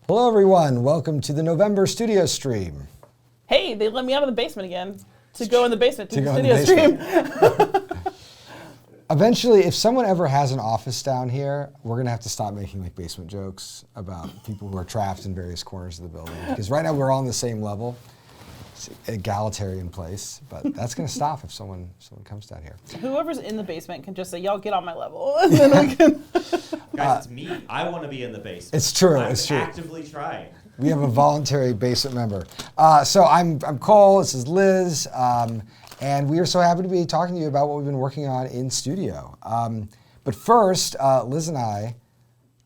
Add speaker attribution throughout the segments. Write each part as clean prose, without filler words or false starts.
Speaker 1: Hello everyone, welcome to the November studio stream.
Speaker 2: Hey, they let me out of the basement again to go in the basement to the studio stream.
Speaker 1: Eventually, if someone ever has an office down here, we're gonna have to stop making like basement jokes about people who are trapped in various corners of the building. Because right now we're all on the same level. It's an egalitarian place, but that's gonna stop if someone comes down here.
Speaker 2: Whoever's in the basement can just say, y'all get on my level. And then we can
Speaker 3: Guys, it's me. I want to be in the basement.
Speaker 1: It's true,
Speaker 3: I'm
Speaker 1: it's true.
Speaker 3: actively trying.
Speaker 1: We have a voluntary basement member. So I'm Cole, this is Liz, and we are so happy to be talking to you about what we've been working on in studio. But first, Liz and I,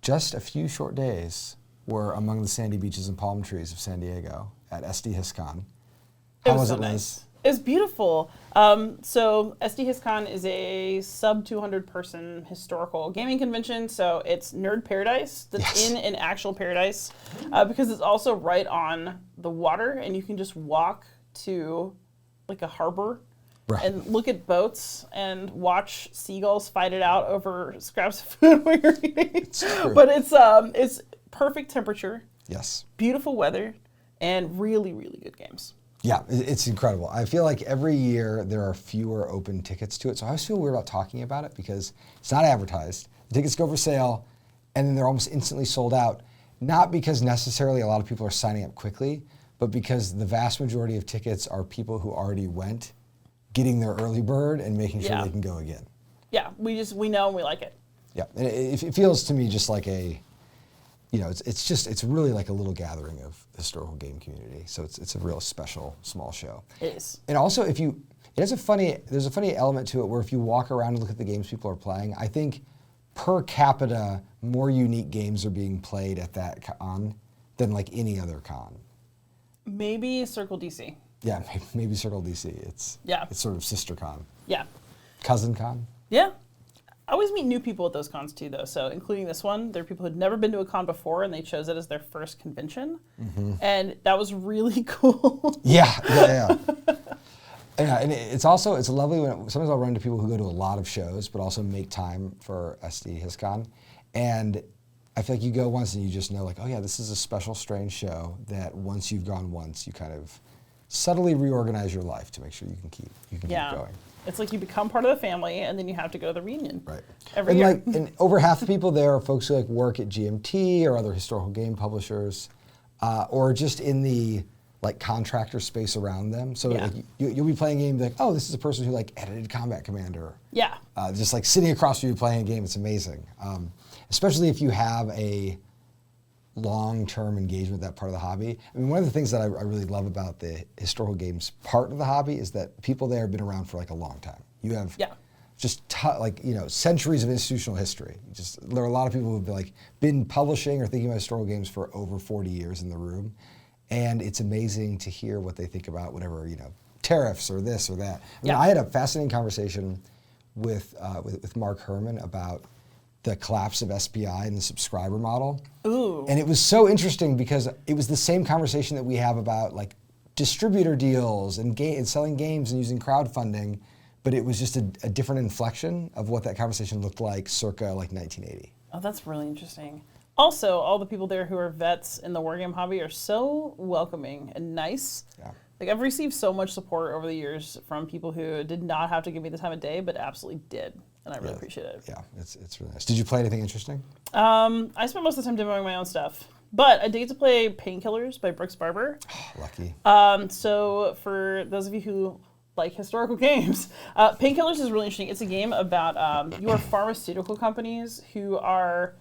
Speaker 1: just a few short days, were among the sandy beaches and palm trees of San Diego at SD-HISCon. How was
Speaker 2: so
Speaker 1: it, Liz?
Speaker 2: nice. It was beautiful. So SD-HISCon is a sub 200 person historical gaming convention. So it's nerd paradise that's in an actual paradise because it's also right on the water and you can just walk to like a harbor and look at boats and watch seagulls fight it out over scraps of food while you're eating.
Speaker 1: It's true.
Speaker 2: But it's perfect temperature.
Speaker 1: Yes.
Speaker 2: Beautiful weather and really, really good games.
Speaker 1: Yeah, it's incredible. I feel like every year there are fewer open tickets to it, so I always feel weird about talking about it because it's not advertised. The tickets go for sale, and then they're almost instantly sold out. Not because necessarily a lot of people are signing up quickly, but because the vast majority of tickets are people who already went, getting their early bird and making sure they can go again.
Speaker 2: Yeah, we know and we like it.
Speaker 1: Yeah, and it feels to me just like it's really like a little gathering of the historical game community. So it's a real special small show.
Speaker 2: It is.
Speaker 1: And also there's a funny element to it where if you walk around and look at the games people are playing, I think per capita more unique games are being played at that con than like any other con.
Speaker 2: Maybe Circle DC.
Speaker 1: Yeah, maybe Circle DC. It's sort of sister con.
Speaker 2: Yeah.
Speaker 1: Cousin con.
Speaker 2: Yeah. I always meet new people at those cons too, though. So, including this one, there are people who'd never been to a con before, and they chose it as their first convention, and that was really cool.
Speaker 1: Yeah. And it's lovely when sometimes I'll run into people who go to a lot of shows, but also make time for SD-HISCon, and I feel like you go once and you just know, like, oh yeah, this is a special, strange show that once you've gone once, you kind of subtly reorganize your life to make sure you can keep going.
Speaker 2: It's like you become part of the family, and then you have to go to the reunion.
Speaker 1: Right.
Speaker 2: Every year.
Speaker 1: And over half the people there are folks who like work at GMT or other historical game publishers, or just in the like contractor space around them. So like, you'll be playing a game like, oh, this is a person who like edited Combat Commander.
Speaker 2: Yeah.
Speaker 1: Just like sitting across from you playing a game, it's amazing. Especially if you have a long-term engagement with that part of the hobby. I mean, one of the things that I really love about the historical games part of the hobby is that people there have been around for like a long time. You have just centuries of institutional history. There are a lot of people who've been publishing or thinking about historical games for over 40 years in the room, and it's amazing to hear what they think about whatever tariffs or this or that. I mean, I had a fascinating conversation with Mark Herman about the collapse of SPI and the subscriber model.
Speaker 2: Ooh.
Speaker 1: And it was so interesting because it was the same conversation that we have about like distributor deals and selling games and using crowdfunding, but it was just a different inflection of what that conversation looked like circa like 1980.
Speaker 2: Oh, that's really interesting. Also, all the people there who are vets in the wargame hobby are so welcoming and nice.
Speaker 1: Yeah.
Speaker 2: Like I've received so much support over the years from people who did not have to give me the time of day, but absolutely did. And I really appreciate it.
Speaker 1: Yeah, it's really nice. Did you play anything interesting?
Speaker 2: I spent most of the time demoing my own stuff. But I did get to play Painkillers by Brooks Barber.
Speaker 1: Oh, lucky.
Speaker 2: So for those of you who like historical games, Painkillers is really interesting. It's a game about your pharmaceutical companies who are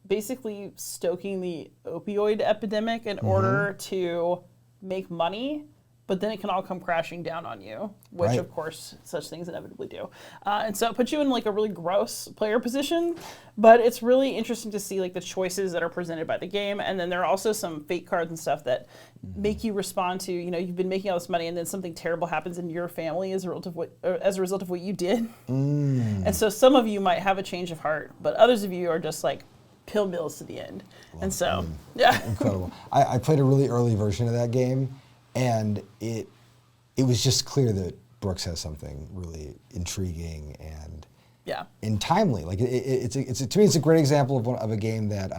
Speaker 2: basically stoking the opioid epidemic in order to make money. But then it can all come crashing down on you, which of course such things inevitably do. And so it puts you in like a really gross player position, but it's really interesting to see like the choices that are presented by the game. And then there are also some fate cards and stuff that make you respond to, you've been making all this money and then something terrible happens in your family as a result of what you did. And so some of you might have a change of heart, but others of you are just like pill mills to the end.
Speaker 1: Incredible. I played a really early version of that game. And it was just clear that Brooks has something really intriguing and timely. Like to me, it's a great example of a game that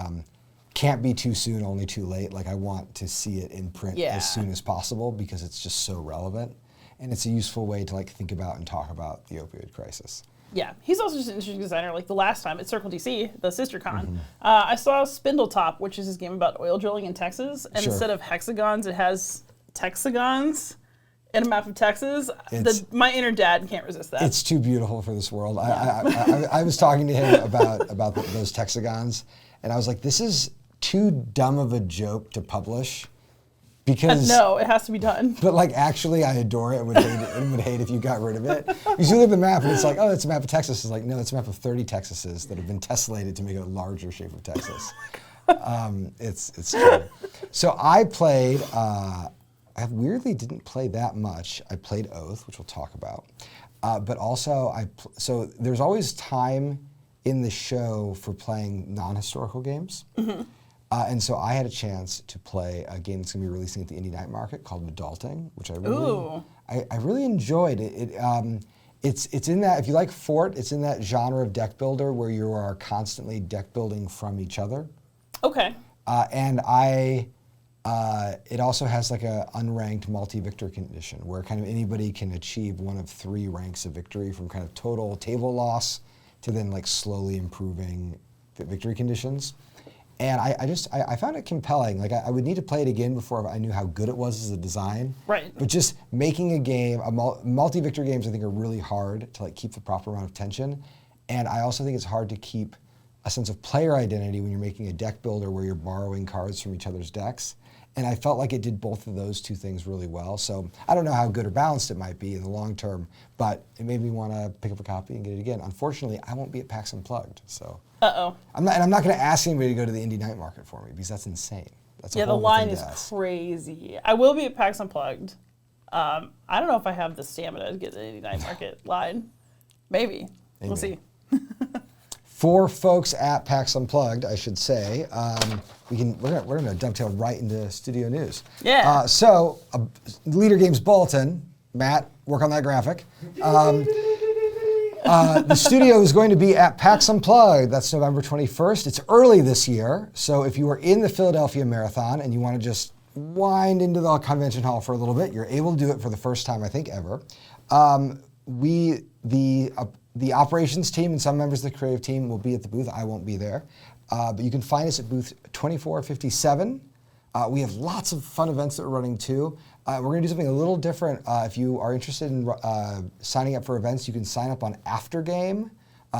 Speaker 1: can't be too soon, only too late. Like I want to see it in print
Speaker 2: Yeah.
Speaker 1: as soon as possible because it's just so relevant. And it's a useful way to like think about and talk about the opioid crisis.
Speaker 2: Yeah, he's also just an interesting designer. Like the last time at Circle DC, the sister con, I saw Spindletop, which is his game about oil drilling in Texas. And
Speaker 1: Sure.
Speaker 2: instead of hexagons, it has texagons in a map of Texas. My inner dad can't resist that.
Speaker 1: It's too beautiful for this world. I was talking to him about those texagons, and I was like, this is too dumb of a joke to publish. Because
Speaker 2: no, it has to be done.
Speaker 1: But like actually I adore it and would hate if you got rid of it. Because you look at the map and it's like, oh, that's a map of Texas. It's like, no, it's a map of 30 Texases that have been tessellated to make a larger shape of Texas. It's true. So I played, I weirdly didn't play that much. I played Oath, which we'll talk about. But also, so there's always time in the show for playing non-historical games. And so I had a chance to play a game that's going to be releasing at the Indie Night Market called Adulting, which I really enjoyed. It's in that, if you like Fort, it's in that genre of deck builder where you are constantly deck building from each other.
Speaker 2: Okay.
Speaker 1: And it also has like a unranked multi-victor condition where kind of anybody can achieve one of 3 ranks of victory, from kind of total table loss to then like slowly improving victory conditions. And I found it compelling. Like I would need to play it again before I knew how good it was as a design.
Speaker 2: Right.
Speaker 1: But just making a game, multi-victor games I think are really hard to like keep the proper amount of tension. And I also think it's hard to keep a sense of player identity when you're making a deck builder where you're borrowing cards from each other's decks. And I felt like it did both of those 2 things really well. So I don't know how good or balanced it might be in the long term, but it made me want to pick up a copy and get it again. Unfortunately, I won't be at PAX Unplugged, so.
Speaker 2: Uh-oh.
Speaker 1: I'm not going to ask anybody to go to the Indie Night Market for me because that's insane. That's
Speaker 2: Yeah, the line is crazy. I will be at PAX Unplugged. I don't know if I have the stamina to get the Indie Night Market line. Maybe. We'll see.
Speaker 1: For folks at PAX Unplugged, I should say, we're gonna dovetail right into studio news.
Speaker 2: Yeah.
Speaker 1: So, Leader Games Bulletin, Matt, work on that graphic. The studio is going to be at PAX Unplugged. That's November 21st. It's early this year, so if you are in the Philadelphia Marathon and you want to just wind into the convention hall for a little bit, you're able to do it for the first time, I think, ever. The operations team and some members of the creative team will be at the booth. I won't be there. But you can find us at booth 2457. We have lots of fun events that we're running too. We're going to do something a little different. If you are interested in signing up for events, you can sign up on Aftergame,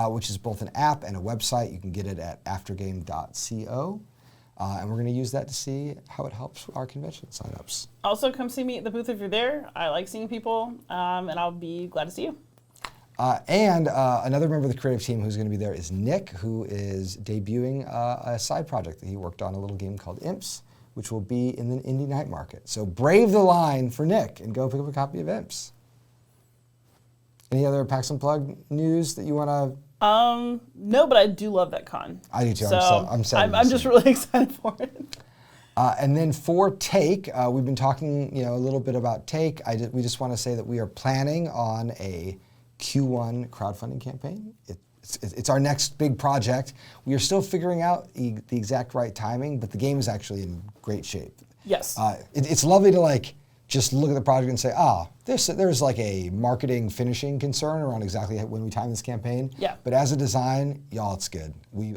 Speaker 1: which is both an app and a website. You can get it at aftergame.co. And we're going to use that to see how it helps our convention signups.
Speaker 2: Also, come see me at the booth if you're there. I like seeing people, and I'll be glad to see you.
Speaker 1: And another member of the creative team who's going to be there is Nick, who is debuting a side project that he worked on, a little game called Imps, which will be in the Indie Night Market. So brave the line for Nick and go pick up a copy of Imps. Any other PAX Unplugged news that you want to?
Speaker 2: No, but I do love that con.
Speaker 1: I do too.
Speaker 2: So I'm just really excited for it.
Speaker 1: And then for Take, we've been talking, a little bit about Take. We just want to say that we are planning on a Q1 crowdfunding campaign. It's our next big project. We are still figuring out the exact right timing, but the game is actually in great shape.
Speaker 2: Yes.
Speaker 1: It's lovely to just look at the project and say, there's like a marketing finishing concern around exactly when we time this campaign.
Speaker 2: Yeah.
Speaker 1: But as a design, y'all, it's good.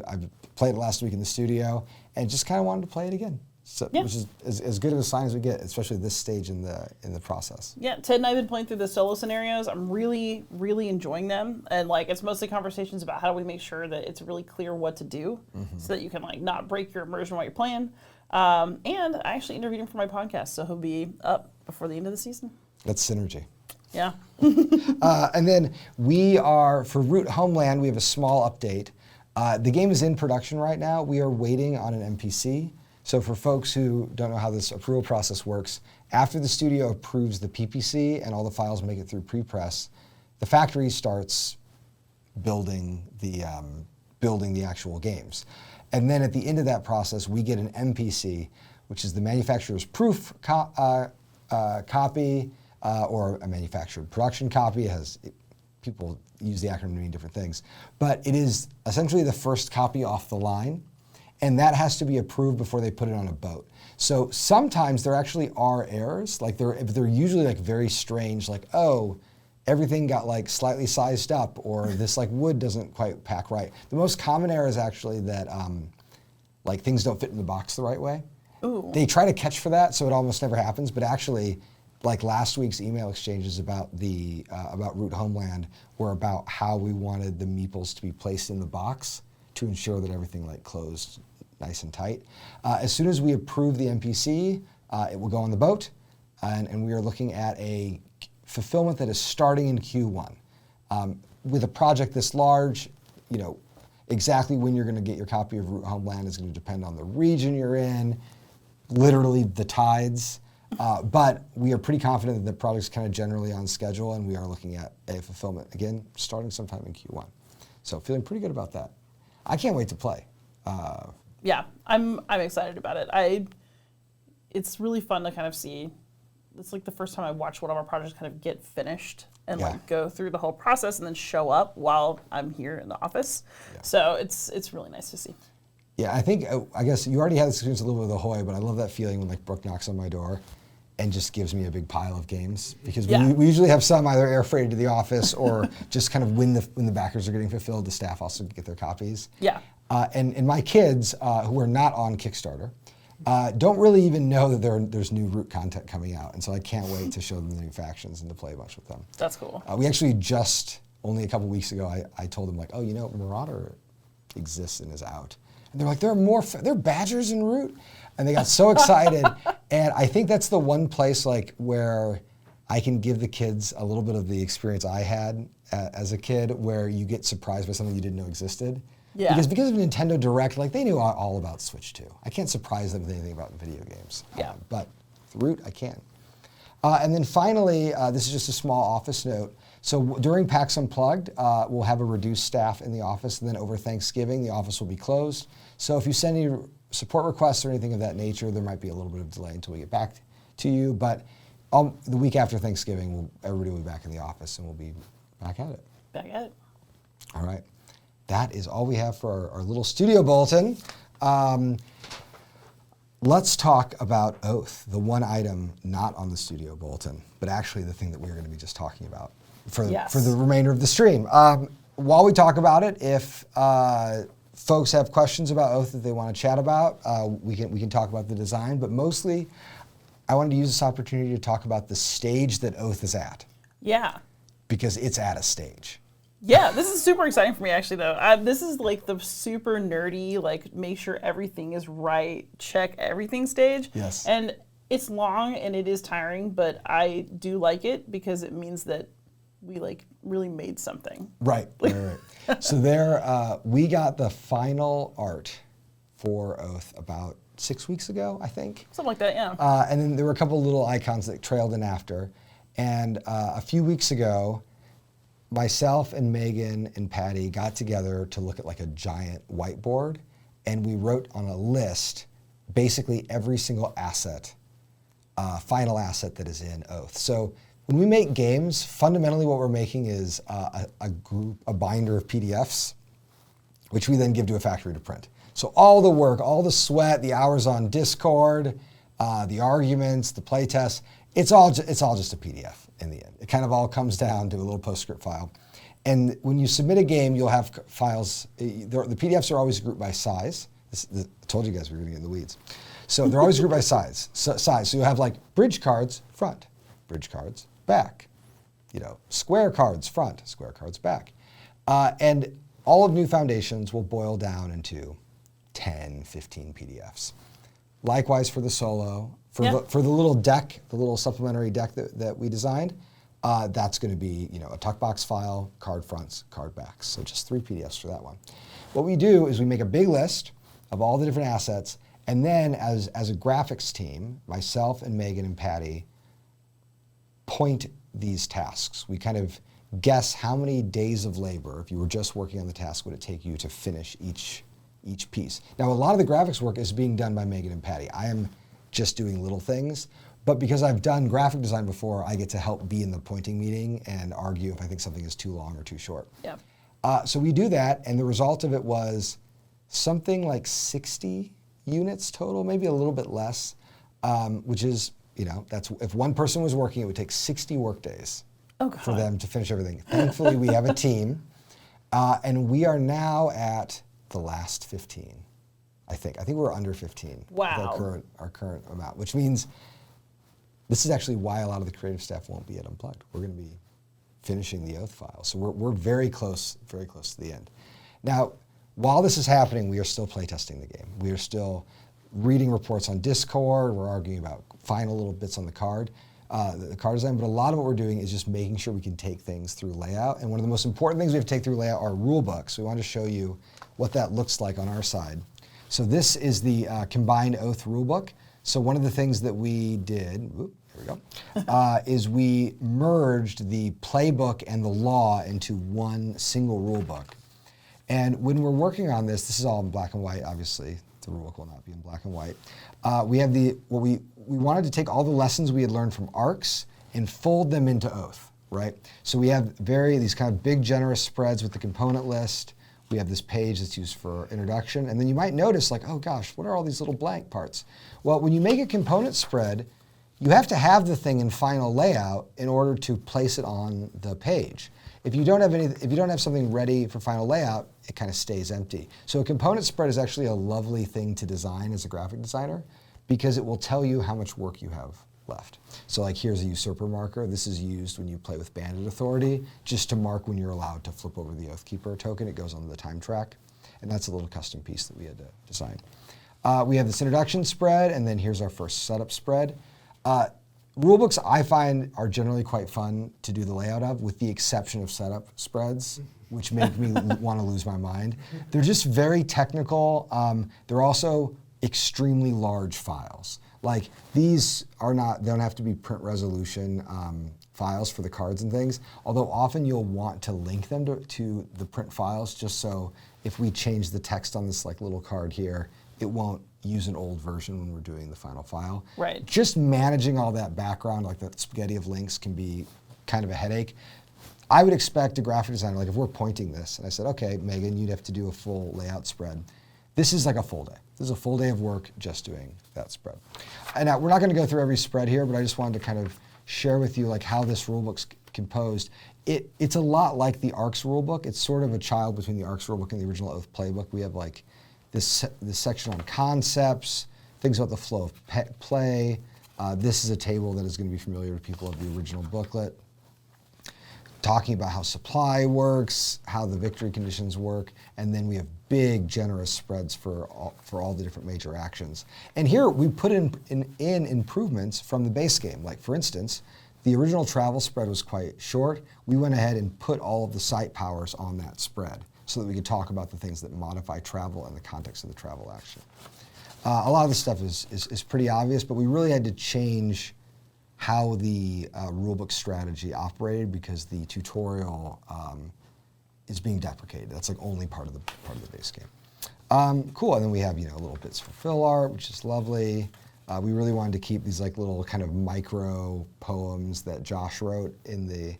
Speaker 1: I played it last week in the studio and just kind of wanted to play it again. So,
Speaker 2: yeah.
Speaker 1: Which is as good of a sign as we get, especially at this stage in the process.
Speaker 2: Yeah, Ted and I have been playing through the solo scenarios. I'm really, really enjoying them. And it's mostly conversations about how do we make sure that it's really clear what to do so that you can not break your immersion while you're playing. And I actually interviewed him for my podcast, so he'll be up before the end of the season.
Speaker 1: That's synergy.
Speaker 2: Yeah.
Speaker 1: And then for Root Homeland, we have a small update. The game is in production right now. We are waiting on an NPC. So for folks who don't know how this approval process works, after the studio approves the PPC and all the files make it through pre-press, the factory starts building the actual games. And then at the end of that process, we get an MPC, which is the manufacturer's proof copy, or a manufactured production copy. People use the acronym to mean different things. But it is essentially the first copy off the line. and that has to be approved before they put it on a boat. So sometimes there actually are errors, like they're usually like very strange, like, oh, everything got like slightly sized up, or this like wood doesn't quite pack right. The most common error is actually that like things don't fit in the box the right way.
Speaker 2: Ooh.
Speaker 1: They try to catch for that, so it almost never happens, but actually, like last week's email exchanges about about Root Homeland were about how we wanted the meeples to be placed in the box to ensure that everything like closed nice and tight. As soon as we approve the MPC, it will go on the boat, and we are looking at a fulfillment that is starting in Q1. With a project this large, you know, exactly when you're going to get your copy of Root Homeland is going to depend on the region you're in, literally the tides. But we are pretty confident that the project's kind of generally on schedule, and we are looking at a fulfillment, again, starting sometime in Q1. So feeling pretty good about that. I can't wait to play.
Speaker 2: Yeah, I'm excited about it. It's really fun to kind of see. It's like the first time I watched one of our projects kind of get finished and like go through the whole process and then show up while I'm here in the office. Yeah. So it's really nice to see.
Speaker 1: Yeah, I think, I guess you already had this experience a little bit with Ahoy, but I love that feeling when like Brooke knocks on my door and just gives me a big pile of games, because we usually have some either air freighted to the office or just kind of when the backers are getting fulfilled, the staff also get their copies.
Speaker 2: Yeah.
Speaker 1: And my kids, who are not on Kickstarter, don't really even know that there's new Root content coming out, and so I can't wait to show them the new factions and to play a bunch with them.
Speaker 2: That's cool.
Speaker 1: We actually just, only a couple weeks ago, I told them like, oh, you know, Marauder exists and is out. And they're like, there are badgers in Root? And they got so excited. And I think that's the one place like where I can give the kids a little bit of the experience I had as a kid, where you get surprised by something you didn't know existed.
Speaker 2: Yeah.
Speaker 1: Because of Nintendo Direct, like they knew all about Switch 2. I can't surprise them with anything about video games.
Speaker 2: Yeah.
Speaker 1: But with Root, I can. And then finally, this is just a small office note. So during PAX Unplugged, we'll have a reduced staff in the office, and then over Thanksgiving, the office will be closed. So if you send any support requests or anything of that nature, there might be a little bit of delay until we get back to you. But the week after Thanksgiving, everybody will be back in the office, and we'll be back at it.
Speaker 2: Back at it.
Speaker 1: All right. That is all we have for our little studio bulletin. Let's talk about Oath, the one item not on the studio bulletin, but actually the thing that we're going to be just talking about for the remainder of the stream. While we talk about it, if folks have questions about Oath that they want to chat about, we can talk about the design, but mostly I wanted to use this opportunity to talk about the stage that Oath is at.
Speaker 2: Yeah.
Speaker 1: Because it's at a stage.
Speaker 2: Yeah, this is super exciting for me, actually, though. This is like the super nerdy, like make sure everything is right, check everything stage.
Speaker 1: Yes.
Speaker 2: And it's long and it is tiring, but I do like it because it means that we like really made something.
Speaker 1: Right. So there, we got the final art for Oath about 6 weeks ago, I think.
Speaker 2: Something like that, yeah.
Speaker 1: And then there were a couple little icons that trailed in after. And a few weeks ago, myself and Megan and Patty got together to look at like a giant whiteboard, and we wrote on a list basically every single asset, final asset that is in Oath. So when we make games, fundamentally what we're making is a binder of PDFs, which we then give to a factory to print. So all the work, all the sweat, the hours on Discord, the arguments, the playtests, it's all just a PDF in the end. It kind of all comes down to a little PostScript file. And when you submit a game, you'll have files. The PDFs are always grouped by size. I told you guys we were going to get in the weeds. So they're always grouped by size. So you'll have like bridge cards front, bridge cards back, square cards front, square cards back. And all of New Foundations will boil down into 10, 15 PDFs. Likewise for the solo. For the little deck, the little supplementary deck that we designed, that's going to be a tuck box file, card fronts, card backs. So just 3 PDFs for that one. What we do is we make a big list of all the different assets, and then as a graphics team, myself and Megan and Patty point these tasks. We kind of guess how many days of labor, if you were just working on the task, would it take you to finish each piece. Now, a lot of the graphics work is being done by Megan and Patty. I am just doing little things, but because I've done graphic design before, I get to help be in the pointing meeting and argue if I think something is too long or too short.
Speaker 2: Yeah.
Speaker 1: So we do that, and the result of it was something like 60 units total, maybe a little bit less, which is, that's if one person was working, it would take 60 work days for them to finish everything. Thankfully, we have a team, and we are now at the last 15. I think we're under 15.
Speaker 2: Wow.
Speaker 1: With our current amount, which means this is actually why a lot of the creative staff won't be at Unplugged. We're going to be finishing the Oath file, so we're very close to the end. Now, while this is happening, we are still playtesting the game. We are still reading reports on Discord. We're arguing about final little bits on the card design. But a lot of what we're doing is just making sure we can take things through layout. And one of the most important things we have to take through layout are rule books. We want to show you what that looks like on our side. So this is the combined Oath rulebook. So one of the things that we did, here we go, is we merged the playbook and the law into one single rulebook. And when we're working on this is all in black and white, obviously. The rulebook will not be in black and white. We have we wanted to take all the lessons we had learned from ARCs and fold them into Oath, right? So we have these kind of big, generous spreads with the component list. We have this page that's used for introduction. And then you might notice, like, oh gosh, what are all these little blank parts? Well, when you make a component spread, you have to have the thing in final layout in order to place it on the page. If you don't have something ready for final layout, it kind of stays empty. So a component spread is actually a lovely thing to design as a graphic designer because it will tell you how much work you have left. So like here's a usurper marker. This is used when you play with bandit authority, just to mark when you're allowed to flip over the Oathkeeper token. It goes on the time track. And that's a little custom piece that we had to design. We have this introduction spread, and then here's our first setup spread. Rulebooks I find are generally quite fun to do the layout of, with the exception of setup spreads, which make me want to lose my mind. They're just very technical. They're also extremely large files. Like these don't have to be print resolution files for the cards and things, although often you'll want to link them to the print files just so if we change the text on this like little card here, it won't use an old version when we're doing the final file.
Speaker 2: Right.
Speaker 1: Just managing all that background, like that spaghetti of links, can be kind of a headache. I would expect a graphic designer, like if we're pointing this, and I said, okay, Megan, you'd have to do a full layout spread. This is like a full day. This is a full day of work just doing that spread. And now, we're not going to go through every spread here, but I just wanted to kind of share with you like how this rulebook's composed. It's a lot like the ARCS rulebook. It's sort of a child between the ARCS rulebook and the original Oath playbook. We have like this section on concepts, things about the flow of play. This is a table that is going to be familiar to people of the original booklet, talking about how supply works, how the victory conditions work, and then we have big, generous spreads for all the different major actions. And here we put in improvements from the base game. Like for instance, the original travel spread was quite short. We went ahead and put all of the site powers on that spread so that we could talk about the things that modify travel in the context of the travel action. A lot of the stuff is pretty obvious, but we really had to change how the rulebook strategy operated because the tutorial is being deprecated. That's like only part of the base game. Cool, and then we have little bits for fill art, which is lovely. We really wanted to keep these like little kind of micro poems that Josh wrote in the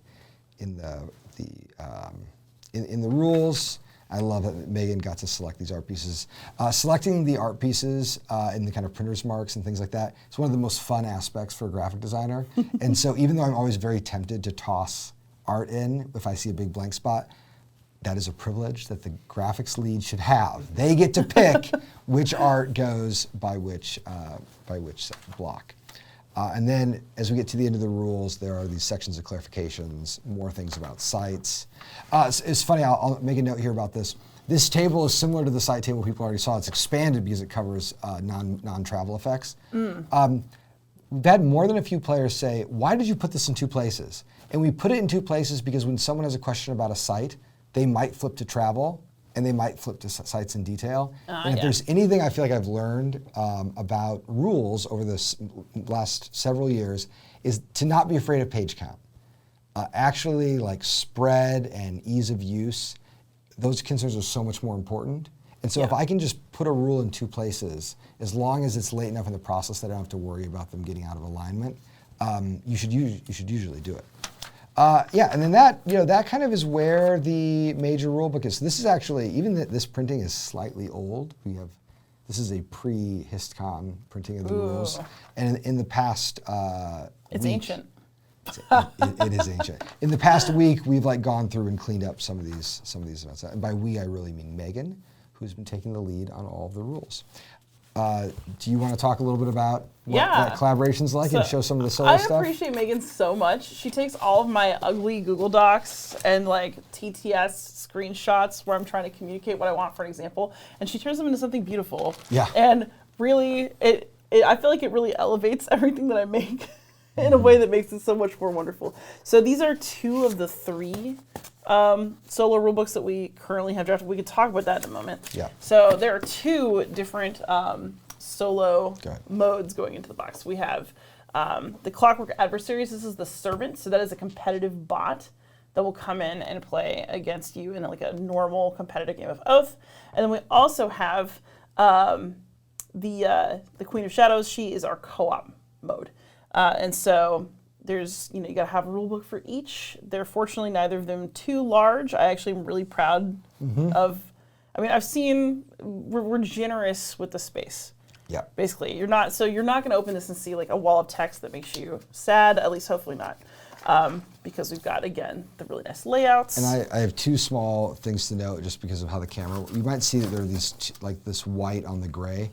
Speaker 1: rules. I love that Megan got to select these art pieces. Selecting the art pieces and the kind of printer's marks and things like that is one of the most fun aspects for a graphic designer. And so even though I'm always very tempted to toss art in if I see a big blank spot, that is a privilege that the graphics lead should have. They get to pick which art goes by which block. And then as we get to the end of the rules, there are these sections of clarifications, more things about sites. It's funny, I'll make a note here about this. This table is similar to the site table people already saw. It's expanded because it covers non-travel effects. We've had more than a few players say, why did you put this in two places? And we put it in two places because when someone has a question about a site, they might flip to travel, and they might flip to sites in detail. And if there's anything I feel like I've learned about rules over the last several years is to not be afraid of page count. Actually, like spread and ease of use, those concerns are so much more important. And so if I can just put a rule in two places, as long as it's late enough in the process that I don't have to worry about them getting out of alignment, you should usually do it. Yeah, and then that kind of is where the major rule book is. So this is actually, even this printing is slightly old. This is a pre-HistCon printing of the rules. And in the past
Speaker 2: It's
Speaker 1: week,
Speaker 2: ancient.
Speaker 1: it is ancient. In the past week, we've gone through and cleaned up some of these events. And by we, I really mean Megan, who's been taking the lead on all of the rules. Do you want to talk a little bit about what that collaboration's like and show some of the solo stuff?
Speaker 2: I appreciate Megan so much. She takes all of my ugly Google Docs and TTS screenshots where I'm trying to communicate what I want, for an example, and she turns them into something beautiful.
Speaker 1: Yeah.
Speaker 2: And really, I feel like it really elevates everything that I make in a way that makes it so much more wonderful. So these are 2 of the 3 solo rulebooks that we currently have drafted. We could talk about that in a moment.
Speaker 1: Yeah.
Speaker 2: So there are 2 different solo modes going into the box. We have the Clockwork Adversaries. This is the Servant. So that is a competitive bot that will come in and play against you in a normal competitive game of Oath. And then we also have the Queen of Shadows. She is our co-op mode. And so there's, you gotta have a rule book for each. They're fortunately neither of them too large. I actually am really proud of, we're generous with the space.
Speaker 1: Yeah.
Speaker 2: Basically, you're not gonna open this and see a wall of text that makes you sad, at least hopefully not. Because we've got, again, the really nice layouts.
Speaker 1: And I have 2 small things to note just because of how the camera, you might see that there are these, this white on the gray.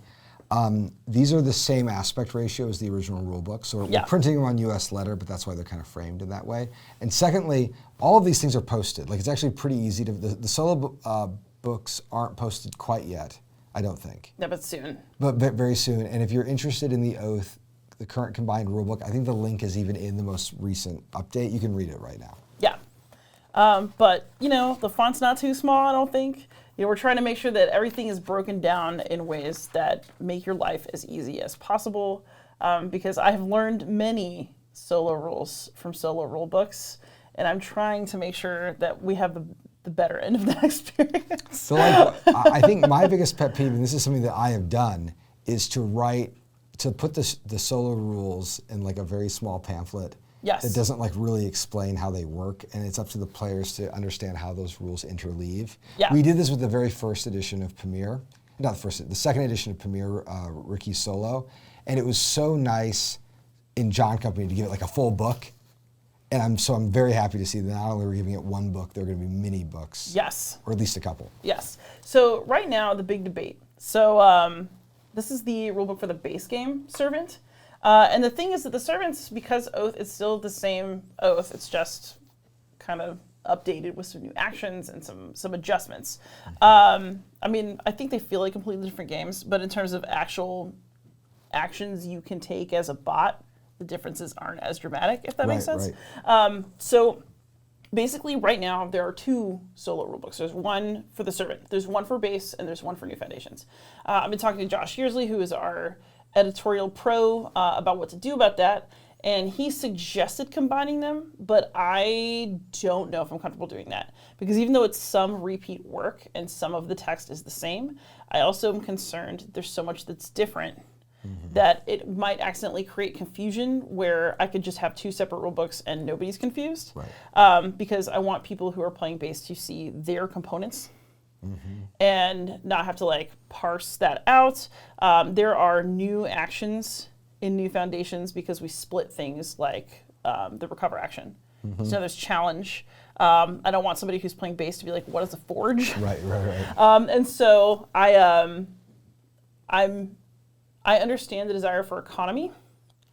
Speaker 1: These are the same aspect ratio as the original rule book. So we're printing them on US letter, but that's why they're kind of framed in that way. And secondly, all of these things are posted. It's actually pretty easy to, the solo books aren't posted quite yet, I don't think.
Speaker 2: Yeah, but soon.
Speaker 1: But very soon. And if you're interested in the Oath, the current combined rule book, I think the link is even in the most recent update. You can read it right now.
Speaker 2: Yeah. But, the font's not too small, I don't think. We're trying to make sure that everything is broken down in ways that make your life as easy as possible, because I have learned many solo rules from solo rule books, and I'm trying to make sure that we have the better end of that experience.
Speaker 1: So I think my biggest pet peeve, and this is something that I have done, is to put the solo rules in a very small pamphlet.
Speaker 2: Yes.
Speaker 1: That doesn't really explain how they work, and it's up to the players to understand how those rules interleave.
Speaker 2: Yeah.
Speaker 1: We did this with the very first edition of Pamir, the second edition of Pamir, Ricky's Solo, and it was so nice in John Company to give it a full book, and I'm very happy to see that not only we're giving it 1 book, there are going to be mini books.
Speaker 2: Yes.
Speaker 1: Or at least a couple.
Speaker 2: Yes. So right now, the big debate. So this is the rulebook for the base game, Servant. And the thing is that the Servants, because Oath is still the same Oath, it's just kind of updated with some new actions and some adjustments. I think they feel like completely different games, but in terms of actual actions you can take as a bot, the differences aren't as dramatic, if that makes sense.
Speaker 1: Right.
Speaker 2: So basically, right now, there are 2 solo rulebooks. There's one for the Servant, there's one for base, and there's one for New Foundations. I've been talking to Josh Yearsley, who is our editorial pro, about what to do about that, and he suggested combining them, but I don't know if I'm comfortable doing that, because even though it's some repeat work and some of the text is the same, I also am concerned there's so much that's different that it might accidentally create confusion where I could just have 2 separate rule books and nobody's confused.
Speaker 1: Right.
Speaker 2: Because I want people who are playing base to see their components and not have to parse that out. There are new actions in New Foundations because we split things like the recover action. So there's challenge. I don't want somebody who's playing base to be like, what is a forge?
Speaker 1: Right.
Speaker 2: And so I understand the desire for economy.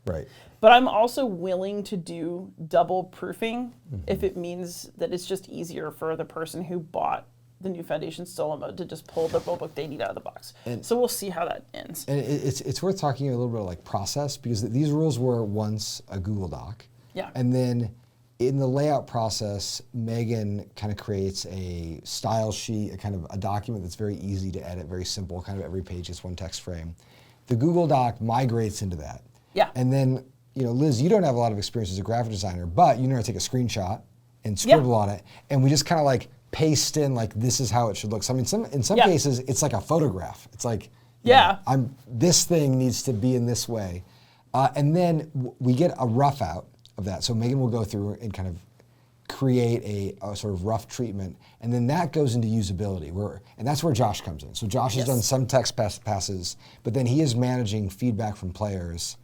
Speaker 1: Right.
Speaker 2: But I'm also willing to do double proofing if it means that it's just easier for the person who bought the New Foundation solo mode to just pull the rulebook they need out of the box. And so we'll see how that ends.
Speaker 1: And it's worth talking a little bit process, because these rules were once a Google Doc.
Speaker 2: Yeah.
Speaker 1: And then in the layout process, Megan kind of creates a style sheet, a document that's very easy to edit, very simple, kind of every page is one text frame. The Google Doc migrates into that.
Speaker 2: Yeah.
Speaker 1: And then, Liz, you don't have a lot of experience as a graphic designer, but you know how to take a screenshot and scribble on it, and we just kind of paste in this is how it should look. So in some cases it's like a photograph. It's this thing needs to be in this way, and then we get a rough out of that. So Megan will go through and kind of create a sort of rough treatment, and then that goes into usability, and that's where Josh comes in. So Josh has done some text passes, but then he is managing feedback from players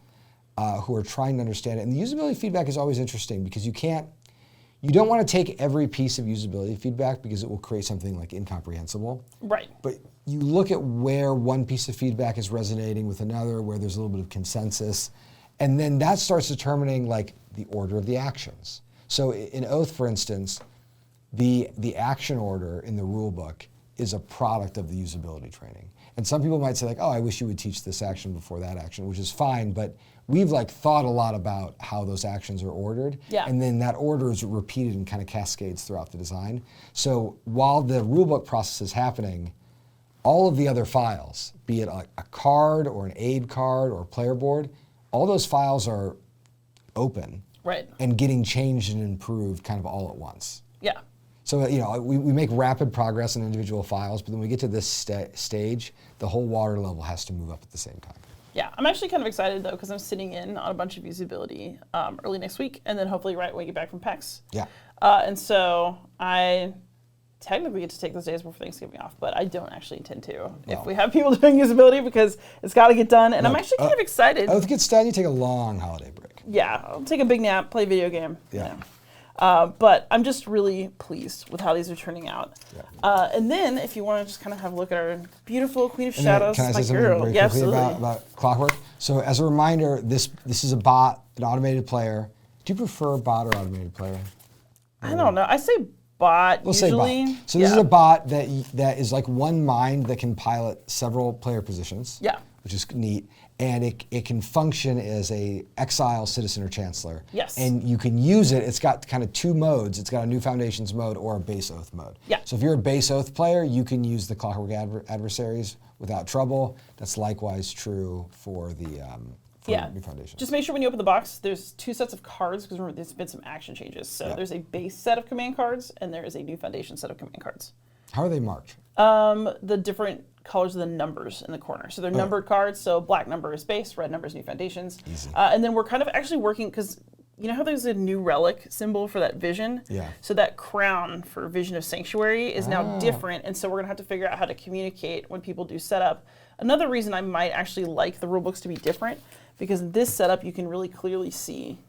Speaker 1: who are trying to understand it. And the usability feedback is always interesting because you don't want to take every piece of usability feedback because it will create something like incomprehensible.
Speaker 2: Right.
Speaker 1: But you look at where one piece of feedback is resonating with another, where there's a little bit of consensus, and then that starts determining like the order of the actions. So in Oath, for instance, the action order in the rule book is a product of the usability training. And some people might say like, oh, I wish you would teach this action before that action, which is fine, but we've like thought a lot about how those actions are ordered, and then that order is repeated and kind of cascades throughout the design. So while the rulebook process is happening, all of the other files, be it a card or an aid card or a player board, all those files are open and getting changed and improved kind of all at once.
Speaker 2: Yeah.
Speaker 1: So we make rapid progress in individual files, but then we get to this stage, the whole water level has to move up at the same time.
Speaker 2: Yeah, I'm actually kind of excited though because I'm sitting in on a bunch of usability early next week, and then hopefully right when we get back from PAX.
Speaker 1: Yeah.
Speaker 2: And so I technically get to take those days before Thanksgiving off, but I don't actually intend to if we have people doing usability because it's got to get done, and I'm actually kind of excited.
Speaker 1: Oath gets done, you take a long holiday break.
Speaker 2: Yeah, I'll take a big nap, play a video game.
Speaker 1: Yeah.
Speaker 2: But I'm just really pleased with how these are turning out. Yeah. And then, if you want to just kind of have a look at our beautiful Queen of Shadows,
Speaker 1: can I say something very quickly about Clockwork? So as a reminder, this is a bot, an automated player. Do you prefer bot or automated player?
Speaker 2: I don't know. I say bot usually.
Speaker 1: Say bot. So this is a bot that is like one mind that can pilot several player positions.
Speaker 2: Yeah.
Speaker 1: Which is neat. And it can function as a exile, citizen, or chancellor.
Speaker 2: Yes.
Speaker 1: And you can use it. It's got kind of two modes. It's got a new foundations mode or a base oath mode.
Speaker 2: Yeah.
Speaker 1: So if you're a base oath player, you can use the Clockwork adversaries without trouble. That's likewise true for the new foundations.
Speaker 2: Just make sure when you open the box, there's two sets of cards because remember there's been some action changes. So there's a base set of command cards and there is a new foundation set of command cards.
Speaker 1: How are they marked?
Speaker 2: The different colors of the numbers in the corner. So they're numbered cards. So black number is base, red number is new foundations.
Speaker 1: Easy.
Speaker 2: And then we're kind of actually working because you know how there's a new relic symbol for that vision?
Speaker 1: Yeah.
Speaker 2: So that crown for Vision of Sanctuary is now different. And so we're going to have to figure out how to communicate when people do setup. Another reason I might actually like the rulebooks to be different because in this setup you can really clearly see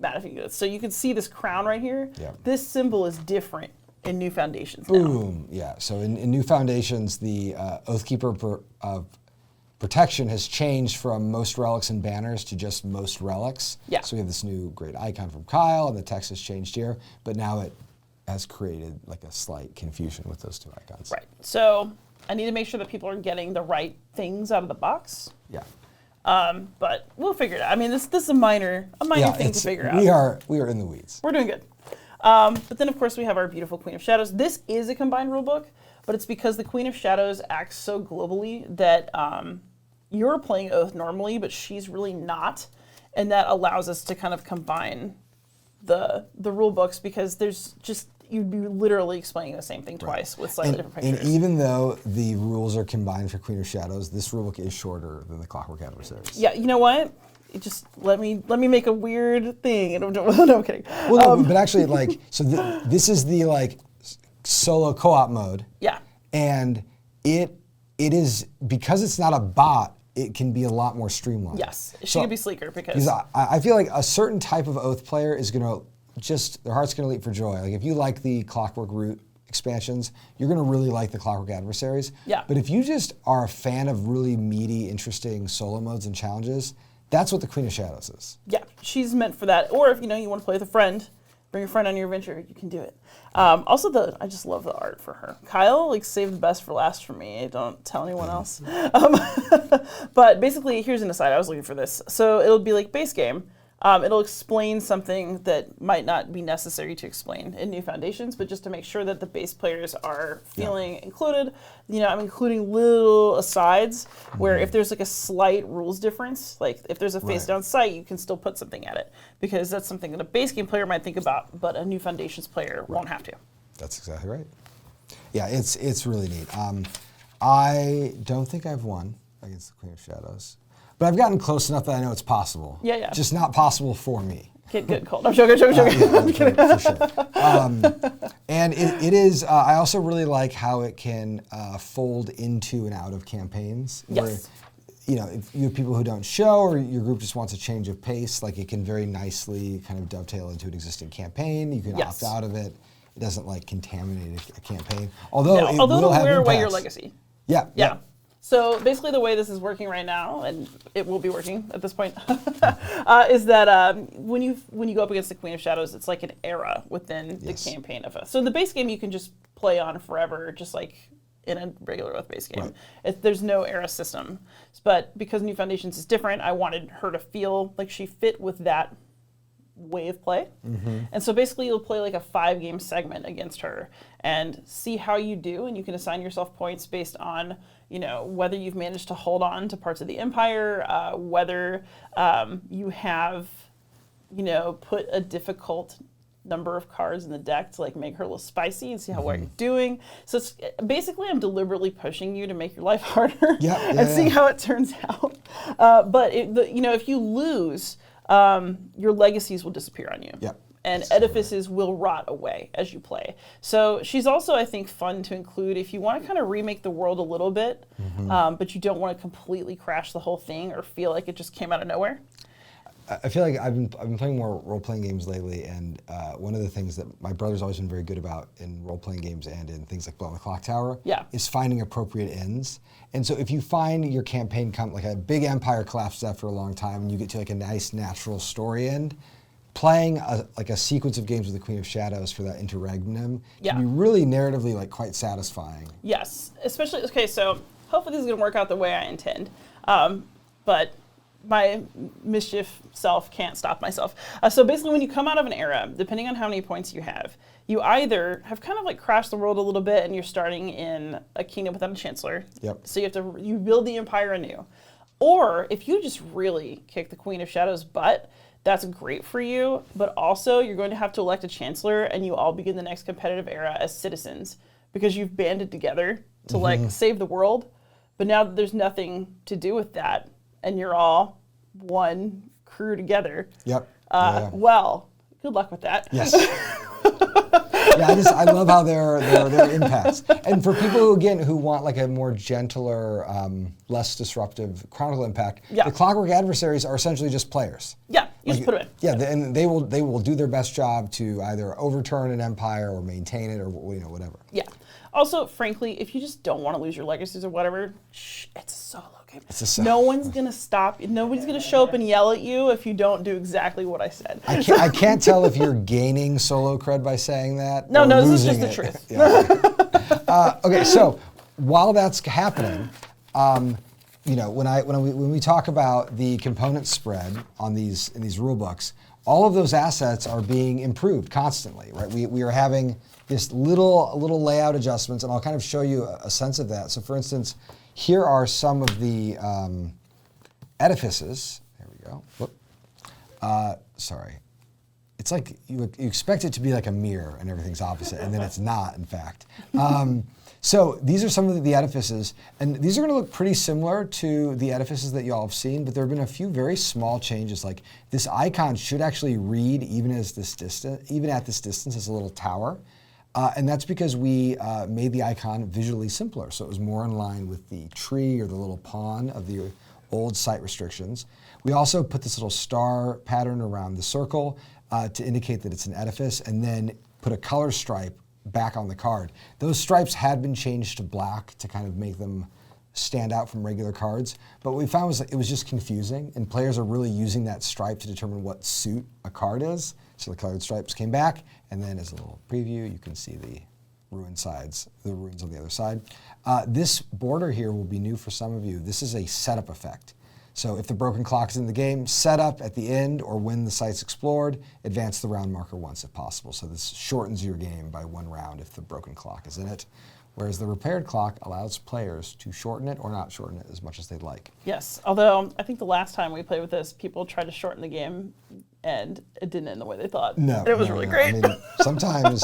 Speaker 2: that if you do it. So you can see this crown right here.
Speaker 1: Yeah.
Speaker 2: This symbol is different in new foundations now.
Speaker 1: Boom, yeah. So in new foundations, the Oathkeeper protection has changed from most relics and banners to just most relics.
Speaker 2: Yeah.
Speaker 1: So we have this new great icon from Kyle, and the text has changed here, but now it has created like a slight confusion with those two icons.
Speaker 2: Right. So I need to make sure that people are getting the right things out of the box.
Speaker 1: Yeah.
Speaker 2: But we'll figure it out. I mean, this is a minor thing to figure out.
Speaker 1: We are in the weeds.
Speaker 2: We're doing good. But then, of course, we have our beautiful Queen of Shadows. This is a combined rulebook, but it's because the Queen of Shadows acts so globally that you're playing Oath normally, but she's really not. And that allows us to kind of combine the rulebooks because there's just, you'd be literally explaining the same thing twice with slightly different pictures.
Speaker 1: And even though the rules are combined for Queen of Shadows, this rulebook is shorter than the Clockwork Adversaries.
Speaker 2: Yeah, you know what? Just let me make a weird thing. No, I'm kidding.
Speaker 1: Well, no, but actually, like, so this is the like solo co-op mode.
Speaker 2: Yeah.
Speaker 1: And it is because it's not a bot. It can be a lot more streamlined.
Speaker 2: Yes, she can be sleeker because
Speaker 1: I feel like a certain type of Oath player is gonna their heart's gonna leap for joy. Like if you like the Clockwork Root expansions, you're gonna really like the Clockwork Adversaries.
Speaker 2: Yeah.
Speaker 1: But if you just are a fan of really meaty, interesting solo modes and challenges, that's what the Queen of Shadows is.
Speaker 2: Yeah, she's meant for that. Or if you want to play with a friend, bring a friend on your adventure, you can do it. Also, I just love the art for her. Kyle saved the best for last for me. Don't tell anyone else. But basically, here's an aside. I was looking for this. So it'll be like base game. It'll explain something that might not be necessary to explain in new foundations, but just to make sure that the base players are feeling included. I'm including little asides where if there's like a slight rules difference, like if there's a face down site, you can still put something at it because that's something that a base game player might think about, but a new foundations player won't have to.
Speaker 1: That's exactly right. Yeah, it's really neat. I don't think I've won against the Queen of Shadows. But I've gotten close enough that I know it's possible.
Speaker 2: Yeah.
Speaker 1: Just not possible for me.
Speaker 2: get good cold. I'm joking. I'm kidding.
Speaker 1: For sure. And it is. I also really like how it can fold into and out of campaigns.
Speaker 2: Yes.
Speaker 1: Where, you know, if you have people who don't show, or your group just wants a change of pace, like it can very nicely kind of dovetail into an existing campaign. You can
Speaker 2: Yes.
Speaker 1: opt out of it. It doesn't like contaminate a campaign. Although
Speaker 2: No,
Speaker 1: it
Speaker 2: although
Speaker 1: will
Speaker 2: it'll
Speaker 1: have
Speaker 2: wear away your
Speaker 1: impacts.
Speaker 2: legacy.
Speaker 1: Yeah.
Speaker 2: So basically the way this is working right now, and it will be working at this point, is that when you go up against the Queen of Shadows, it's like an era within the campaign of us. So in the base game, you can just play on forever, just like in a regular Oath-based game.
Speaker 1: Right.
Speaker 2: There's no era system. But because New Foundations is different, I wanted her to feel like she fit with that way of play. And so basically you'll play like a 5-game segment against her and see how you do, and you can assign yourself points based on, you know, whether you've managed to hold on to parts of the empire, whether you have, you know, put a difficult number of cards in the deck to like make her a little spicy and see how well you're doing. So it's basically I'm deliberately pushing you to make your life harder and see how it turns out. But you know, if you lose, your legacies will disappear on you. And edifices will rot away as you play. So she's also, I think, fun to include if you want to kind of remake the world a little bit, but you don't want to completely crash the whole thing or feel like it just came out of nowhere.
Speaker 1: I feel like I've been playing more role-playing games lately, and one of the things that my brother's always been very good about in role-playing games and in things like Blowing the Clock Tower is finding appropriate ends. And so if you find your campaign like a big empire collapses after a long time, and you get to like a nice natural story end, playing like a sequence of games with the Queen of Shadows for that interregnum can be really narratively like quite satisfying.
Speaker 2: Yes, especially, okay, so hopefully this is going to work out the way I intend. But my mischief self can't stop myself. So basically when you come out of an era, depending on how many points you have either have kind of like crashed the world a little bit and you're starting in a kingdom without a chancellor. So you build the empire anew. Or if you just really kick the Queen of Shadows' butt, that's great for you, but also you're going to have to elect a chancellor and you all begin the next competitive era as citizens because you've banded together to like save the world. But now that there's nothing to do with that and you're all one crew together, well, good luck with that.
Speaker 1: Yes. I love how their impacts. And for people who want like a more gentler, less disruptive Chronicle impact, the Clockwork adversaries are essentially just players.
Speaker 2: You just put them in.
Speaker 1: And they will do their best job to either overturn an empire or maintain it or whatever.
Speaker 2: Also, frankly, if you just don't want to lose your legacies or whatever, it's a solo game.
Speaker 1: No
Speaker 2: one's going to stop. Nobody's going to show up and yell at you if you don't do exactly what I said.
Speaker 1: I can't tell if you're gaining solo cred by saying that.
Speaker 2: No, this is
Speaker 1: losing
Speaker 2: just the truth.
Speaker 1: Okay, so while that's happening, when we talk about the component spread in these rule books, all of those assets are being improved constantly, right? We are having this little layout adjustments, and I'll kind of show you a sense of that. So for instance, here are some of the edifices. There we go. Whoop. Sorry. It's like you expect it to be like a mirror and everything's opposite, and then it's not, in fact. So these are some of the edifices, and these are going to look pretty similar to the edifices that you all have seen, but there have been a few very small changes. Like this icon should actually read even at this distance as a little tower, and that's because we made the icon visually simpler, so it was more in line with the tree or the little pawn of the old site restrictions. We also put this little star pattern around the circle to indicate that it's an edifice, and then put a color stripe back on the card. Those stripes had been changed to black to kind of make them stand out from regular cards, but what we found was that it was just confusing, and players are really using that stripe to determine what suit a card is. So the colored stripes came back, and then as a little preview, you can see the ruins on the other side. This border here will be new for some of you. This is a setup effect. So if the broken clock is in the game, set up at the end or when the site's explored, advance the round marker once if possible. So this shortens your game by 1 round if the broken clock is in it. Whereas the repaired clock allows players to shorten it or not shorten it as much as they'd like.
Speaker 2: Yes, although I think the last time we played with this, people tried to shorten the game and it didn't end the way they thought.
Speaker 1: No.
Speaker 2: It was really great.
Speaker 1: I mean, sometimes.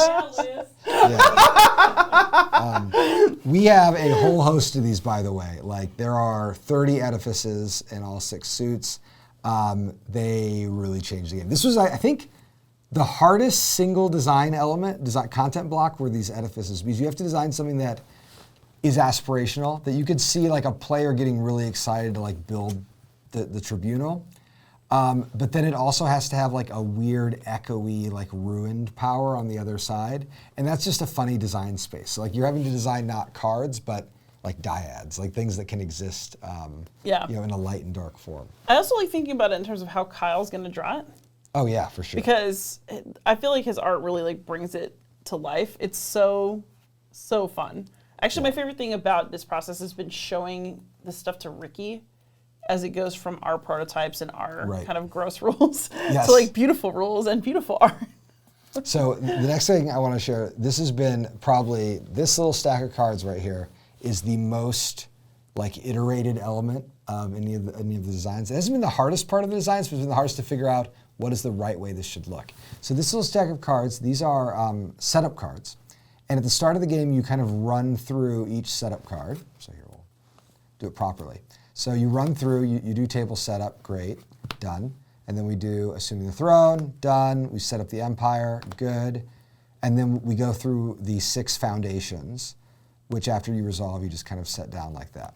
Speaker 1: We have a whole host of these, by the way. Like there are 30 edifices in all 6 suits. they really changed the game. This was, I think, the hardest single design content block were these edifices, because you have to design something that is aspirational, that you could see like a player getting really excited to like build the tribunal. But then it also has to have like a weird echoey, like ruined power on the other side. And that's just a funny design space. So like you're having to design not cards, but like dyads, like things that can exist in a light and dark form.
Speaker 2: I also like thinking about it in terms of how Kyle's going to draw it.
Speaker 1: Oh yeah, for sure.
Speaker 2: Because I feel like his art really like brings it to life. It's so fun. Actually, my favorite thing about this process has been showing this stuff to Ricky as it goes from our prototypes and our kind of gross rules to like beautiful rules and beautiful art.
Speaker 1: So the next thing I want to share, this has been probably, this little stack of cards right here is the most like iterated element of any of the designs. It hasn't been the hardest part of the designs, but it's been the hardest to figure out what is the right way this should look. So this little stack of cards, these are setup cards. And at the start of the game, you kind of run through each setup card. So here, we'll do it properly. So you run through, you do table setup, great, done. And then we do assuming the throne, done. We set up the empire, good. And then we go through the 6 foundations, which after you resolve, you just kind of set down like that.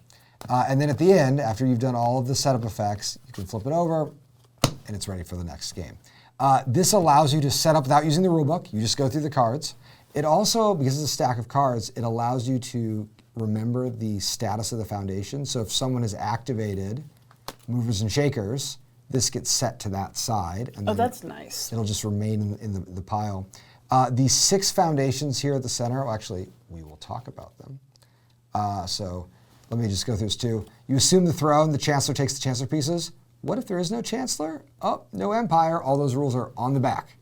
Speaker 1: And then at the end, after you've done all of the setup effects, you can flip it over, and it's ready for the next game. This allows you to set up without using the rulebook. You just go through the cards. It also, because it's a stack of cards, it allows you to remember the status of the foundation. So if someone has activated movers and shakers, this gets set to that side. And
Speaker 2: that's nice.
Speaker 1: It'll just remain in the pile. These 6 foundations here at the center, well, actually, we will talk about them. So let me just go through this too. You assume the throne, the chancellor takes the chancellor pieces. What if there is no chancellor? Oh, no empire. All those rules are on the back.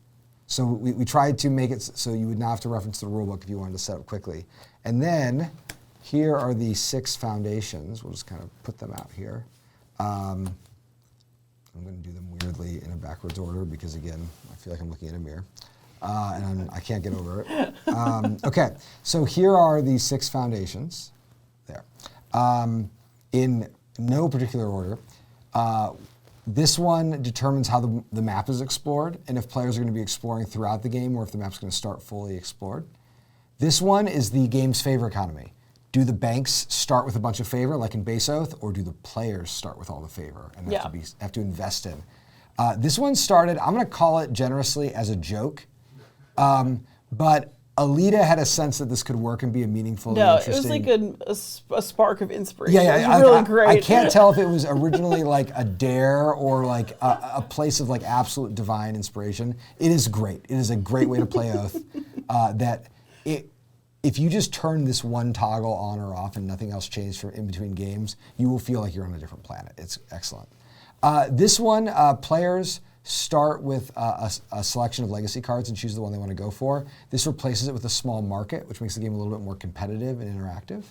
Speaker 1: So we tried to make it so you would not have to reference the rule book if you wanted to set up quickly. And then here are the 6 foundations. We'll just kind of put them out here. I'm going to do them weirdly in a backwards order because, again, I feel like I'm looking in a mirror. And I can't get over it. Okay, so here are the 6 foundations. There. In no particular order. This one determines how the map is explored and if players are going to be exploring throughout the game or if the map's going to start fully explored. This one is the game's favor economy. Do the banks start with a bunch of favor, like in Base Oath, or do the players start with all the favor and have to invest in? This one started, I'm going to call it generously as a joke, but Alita had a sense that this could work and be a meaningful and interesting...
Speaker 2: it was like a spark of inspiration.
Speaker 1: Yeah,
Speaker 2: it was really great.
Speaker 1: I can't tell if it was originally like a dare or like a place of like absolute divine inspiration. It is great. It is a great way to play Oath. If you just turn this one toggle on or off and nothing else changed from in between games, you will feel like you're on a different planet. It's excellent. This one, players start with a selection of legacy cards and choose the one they want to go for. This replaces it with a small market, which makes the game a little bit more competitive and interactive.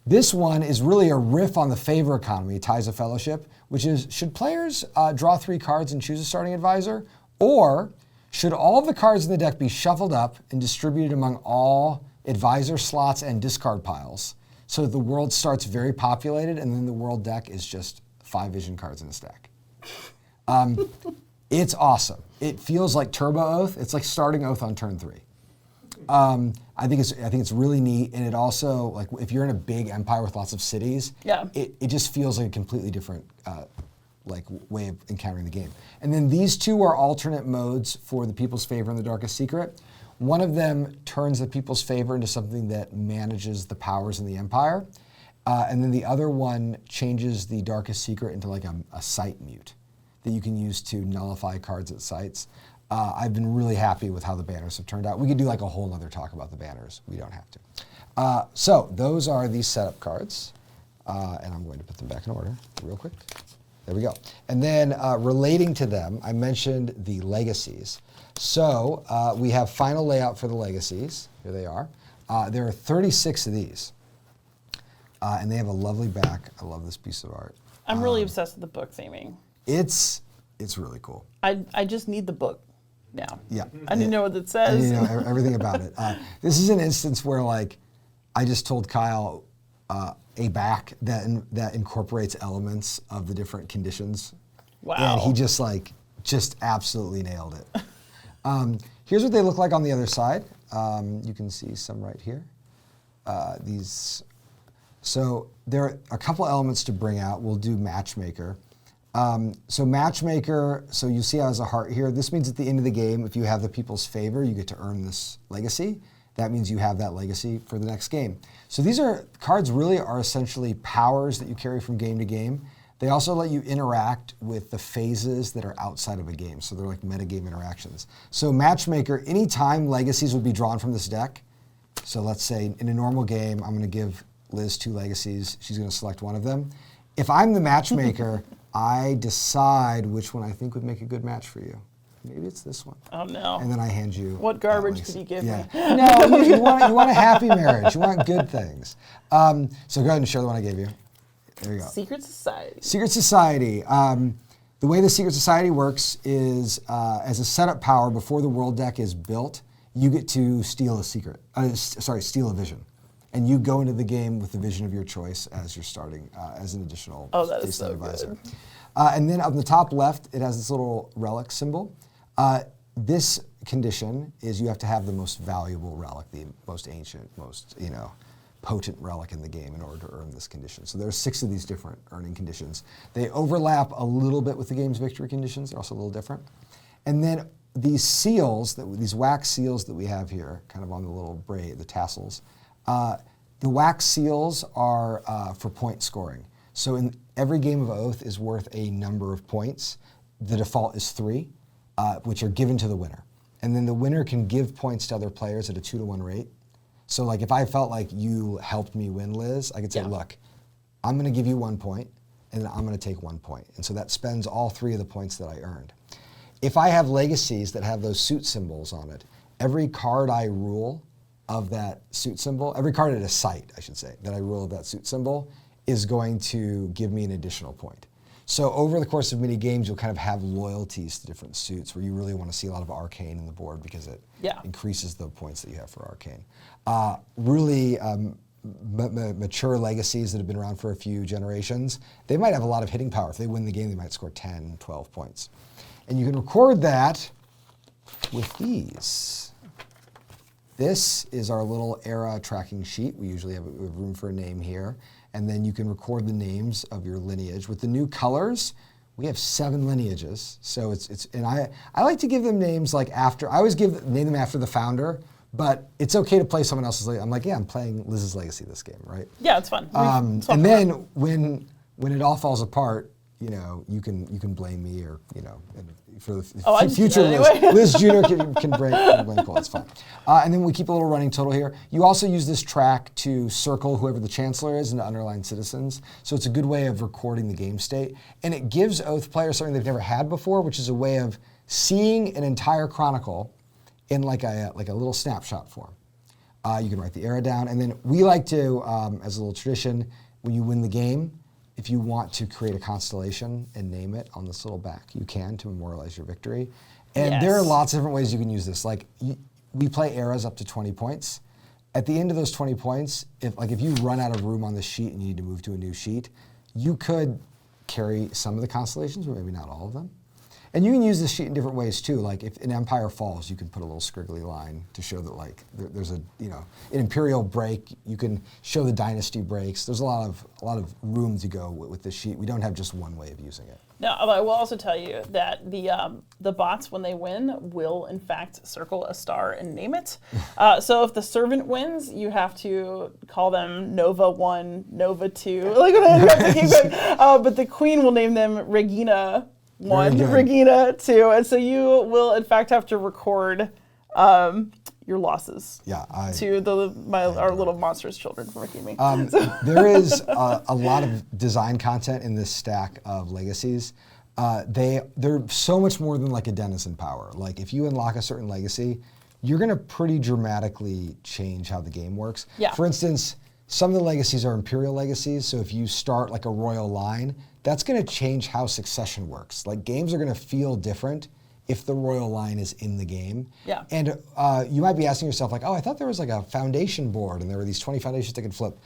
Speaker 1: This one is really a riff on the favor economy, Ties of Fellowship, which is, should players draw 3 cards and choose a starting advisor, or should all of the cards in the deck be shuffled up and distributed among all advisor slots and discard piles so that the world starts very populated and then the world deck is just 5 vision cards in a stack? It's awesome. It feels like Turbo Oath. It's like starting Oath on turn 3. I think it's really neat, and it also, like, if you're in a big empire with lots of cities, it just feels like a completely different way of encountering the game. And then these 2 are alternate modes for the People's Favor and the Darkest Secret. One of them turns the People's Favor into something that manages the powers in the empire, and then the other one changes the Darkest Secret into like a site mute that you can use to nullify cards at sites. I've been really happy with how the banners have turned out. We could do like a whole other talk about the banners. We don't have to. So those are the setup cards. And I'm going to put them back in order real quick. There we go. And then relating to them, I mentioned the legacies. So we have final layout for the legacies. Here they are. There are 36 of these. And they have a lovely back. I love this piece of art.
Speaker 2: I'm really obsessed with the book theming.
Speaker 1: It's really cool.
Speaker 2: I just need the book now.
Speaker 1: Yeah.
Speaker 2: I need to know what it says.
Speaker 1: I need to know everything about it. This is an instance where, like, I just told Kyle a back that incorporates elements of the different conditions
Speaker 2: Wow.
Speaker 1: And he just absolutely nailed it. Here's what they look like on the other side. You can see some right here. So there are a couple elements to bring out. We'll do Matchmaker. So Matchmaker, so you see how it has a heart here. This means at the end of the game, if you have the people's favor, you get to earn this legacy. That means you have that legacy for the next game. So these cards really are essentially powers that you carry from game to game. They also let you interact with the phases that are outside of a game. So they're like metagame interactions. So Matchmaker, anytime legacies would be drawn from this deck. So let's say in a normal game, I'm gonna give Liz 2 legacies. She's gonna select one of them. If I'm the matchmaker, I decide which one I think would make a good match for you. Maybe it's this one.
Speaker 2: Oh no.
Speaker 1: And then I hand you.
Speaker 2: What garbage could you give me?
Speaker 1: No, you want a happy marriage. You want good things. So go ahead and share the one I gave you. There you go.
Speaker 2: Secret Society.
Speaker 1: Secret Society. The way the Secret Society works is as a setup power before the world deck is built, you get to steal a secret. Steal a vision. And you go into the game with the vision of your choice as you're starting, as an additional
Speaker 2: that is so
Speaker 1: advisor.
Speaker 2: good.
Speaker 1: And then on the top left, it has this little relic symbol. This condition is you have to have the most valuable relic, the most ancient, most potent relic in the game in order to earn this condition. So there are 6 of these different earning conditions. They overlap a little bit with the game's victory conditions. They're also a little different. And then these seals, these wax seals that we have here, kind of on the little braid, the tassels, the wax seals are for point scoring. So in every game of Oath is worth a number of points. The default is 3, which are given to the winner. And then the winner can give points to other players at a 2-to-1 rate. So like if I felt like you helped me win, Liz, I could say, look, I'm gonna give you 1 point, and then I'm gonna take 1 point. And so that spends all 3 of the points that I earned. If I have legacies that have those suit symbols on it, every card I rule of that suit symbol, every card at a site, I should say, that I rule of that suit symbol is going to give me an additional point. So over the course of many games, you'll kind of have loyalties to different suits where you really want to see a lot of arcane in the board because it increases the points that you have for arcane. Really mature legacies that have been around for a few generations, they might have a lot of hitting power. If they win the game, they might score 10, 12 points. And you can record that with these. This is our little era tracking sheet. We usually have room for a name here. And then you can record the names of your lineage. With the new colors, we have 7 lineages. So and I like to give them names like after, I always name them after the founder, but it's okay to play someone else's legacy. I'm like, yeah, I'm playing Liz's legacy this game, right?
Speaker 2: Yeah, it's fun.
Speaker 1: And then when it all falls apart, you can blame me or, for the future Liz Jr. can blame Cole, it's fine. And then we keep a little running total here. You also use this track to circle whoever the chancellor is into underlined citizens. So it's a good way of recording the game state. And it gives Oath players something they've never had before, which is a way of seeing an entire chronicle in like a little snapshot form. You can write the era down. And then we like to, as a little tradition, when you win the game, if you want to create a constellation and name it on this little back, you can to memorialize your victory. And there are lots of different ways you can use this. Like we play eras up to 20 points. At the end of those 20 points, if you run out of room on the sheet and you need to move to a new sheet, you could carry some of the constellations, but maybe not all of them. And you can use this sheet in different ways too. Like if an empire falls, you can put a little squiggly line to show that there's an imperial break. You can show the dynasty breaks. There's a lot of room to go with this sheet. We don't have just one way of using it.
Speaker 2: Now, I will also tell you that the bots, when they win, will in fact circle a star and name it. So if the servant wins, you have to call them Nova 1, Nova 2. But the queen will name them Regina 1, Regina 2, and so you will in fact have to record your losses to our little monstrous children for making me.
Speaker 1: There is a lot of design content in this stack of legacies. They're so much more than like a denizen power. Like if you unlock a certain legacy, you're gonna pretty dramatically change how the game works.
Speaker 2: Yeah.
Speaker 1: For instance, some of the legacies are imperial legacies, so if you start like a royal line, that's gonna change how succession works. Like games are gonna feel different if the royal line is in the game.
Speaker 2: Yeah.
Speaker 1: And you might be asking yourself like, oh, I thought there was like a foundation board and there were these 20 foundations that could flip.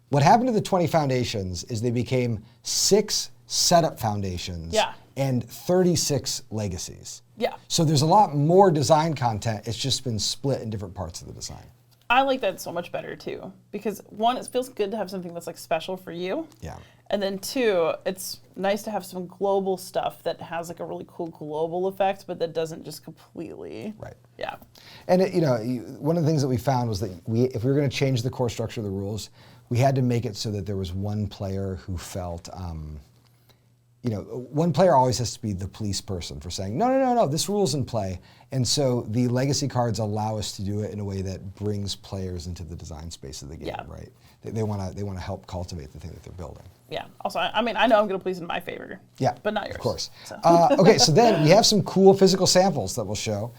Speaker 1: What happened to the 20 foundations is they became 6 setup foundations and 36 legacies.
Speaker 2: Yeah.
Speaker 1: So there's a lot more design content. It's just been split in different parts of the design.
Speaker 2: I like that so much better too, because one, it feels good to have something that's like special for you.
Speaker 1: Yeah.
Speaker 2: And then two, it's nice to have some global stuff that has like a really cool global effect, but that doesn't just completely.
Speaker 1: Right.
Speaker 2: Yeah.
Speaker 1: And one of the things that we found was that if we were going to change the core structure of the rules, we had to make it so that there was one player who felt, one player always has to be the police person for saying, no, this rule's in play. And so the legacy cards allow us to do it in a way that brings players into the design space of the game,
Speaker 2: Yeah.
Speaker 1: right? They want to help cultivate the thing that they're building.
Speaker 2: Yeah. Also, I mean, I know I'm going to please in my favor.
Speaker 1: Yeah,
Speaker 2: But not yours.
Speaker 1: of course.
Speaker 2: So.
Speaker 1: Okay, so then we have some cool physical samples that we'll show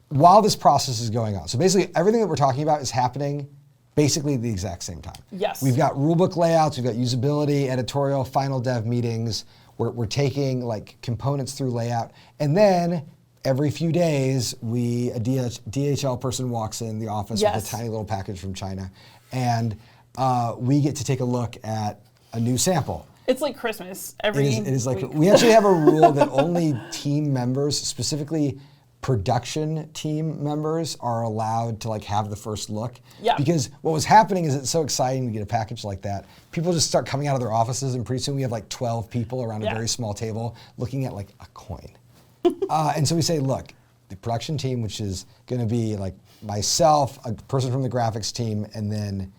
Speaker 1: while this process is going on. So basically, everything that we're talking about is happening basically at the exact same time.
Speaker 2: Yes.
Speaker 1: We've got rulebook layouts, we've got usability, editorial, final dev meetings. We're taking like components through layout, and then every few days, a DHL person walks in the office with a
Speaker 2: Yes.
Speaker 1: tiny little package from China, and we get to take a look at a new sample.
Speaker 2: It's like Christmas
Speaker 1: It
Speaker 2: every
Speaker 1: is like,
Speaker 2: week.
Speaker 1: we actually have a rule that only team members, specifically production team members, are allowed to like have the first look.
Speaker 2: Yeah.
Speaker 1: Because what was happening is it's so exciting to get a package like that. People just start coming out of their offices, and pretty soon we have like 12 people around a
Speaker 2: Yeah.
Speaker 1: very small table looking at like a coin. And so we say, look, the production team, which is going to be like myself, a person from the graphics team, and then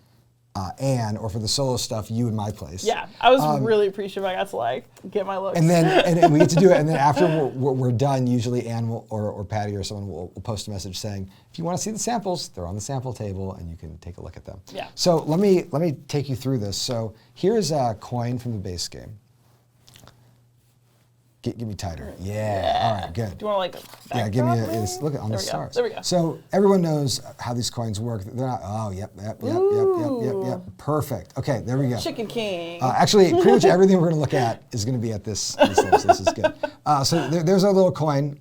Speaker 1: Anne, or for the solo stuff, you in my place.
Speaker 2: Yeah, I was really appreciative. I got to like get my looks.
Speaker 1: And then and we get to do it, and then after we're done, usually Anne will, or Patty or someone will post a message saying, if you want to see the samples, they're on the sample table, and you can take a look at them.
Speaker 2: Yeah.
Speaker 1: So let me take you through this. So here's a coin from the base game. Give me tighter. Yeah. All right. Good.
Speaker 2: Do you want to like?
Speaker 1: Yeah, give me
Speaker 2: backdrop
Speaker 1: a,
Speaker 2: maybe?
Speaker 1: look on
Speaker 2: There
Speaker 1: the
Speaker 2: we go.
Speaker 1: stars.
Speaker 2: There we go.
Speaker 1: So everyone knows how these coins work. They're not, oh, yep. Perfect. Okay, there we go.
Speaker 2: Chicken King.
Speaker 1: Actually, pretty much everything we're going to look at is going to be at this level, so this is good. So there's our little coin,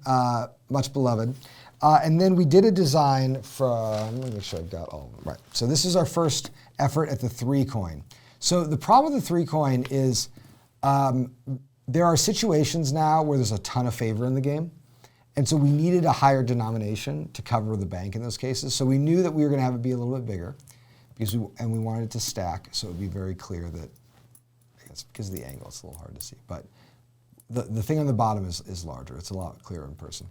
Speaker 1: much beloved. And then we did a design from, let me make sure I've got all of them. Right. So this is our first effort at the 3 coin. So the problem with the 3 coin is there are situations now where there's a ton of favor in the game. And so we needed a higher denomination to cover the bank in those cases. So we knew that we were going to have it be a little bit bigger, because we wanted it to stack, so it would be very clear that, I guess because of the angle, it's a little hard to see. But the thing on the bottom is larger. It's a lot clearer in person.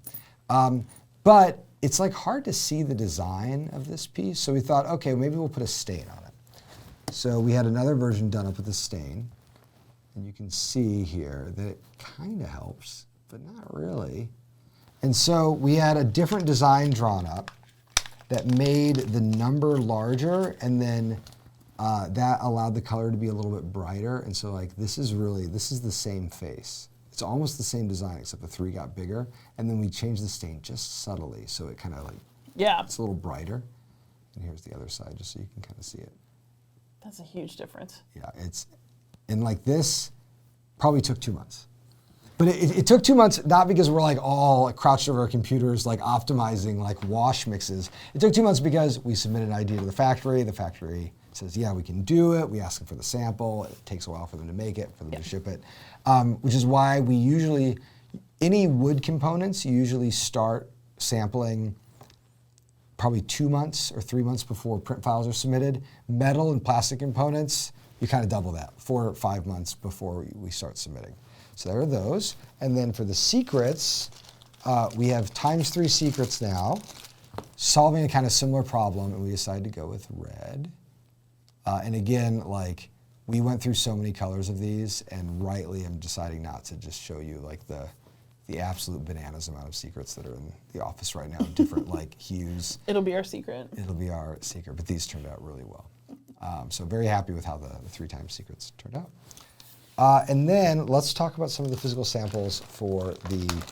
Speaker 1: But it's like hard to see the design of this piece. So we thought, okay, maybe we'll put a stain on it. So we had another version done up with a stain. And you can see here that it kind of helps, but not really. And so we had a different design drawn up that made the number larger, and then that allowed the color to be a little bit brighter. And so like this is the same face. It's almost the same design, except the 3 got bigger. And then we changed the stain just subtly, so it kind of like,
Speaker 2: Yeah.
Speaker 1: it's a little brighter. And here's the other side, just so you can kind of see it.
Speaker 2: That's a huge difference.
Speaker 1: Yeah, and like this probably took 2 months. But it took 2 months, not because we're like all crouched over our computers, like optimizing like wash mixes. It took 2 months because we submitted an idea to the factory. The factory says, yeah, we can do it. We ask them for the sample. It takes a while for them to make it, for them to ship it. Which is why we usually, any wood components, you usually start sampling probably 2 months or 3 months before print files are submitted. Metal and plastic components, you kind of double that, 4 or 5 months before we start submitting. So there are those. And then for the secrets, we have ×3 secrets now, solving a kind of similar problem, and we decided to go with red. And again, like, we went through so many colors of these, and rightly I'm deciding not to just show you like the absolute bananas amount of secrets that are in the office right now, different like hues.
Speaker 2: It'll be our secret.
Speaker 1: It'll be our secret, but these turned out really well. So very happy with how the 3 times secrets turned out. And then let's talk about some of the physical samples for the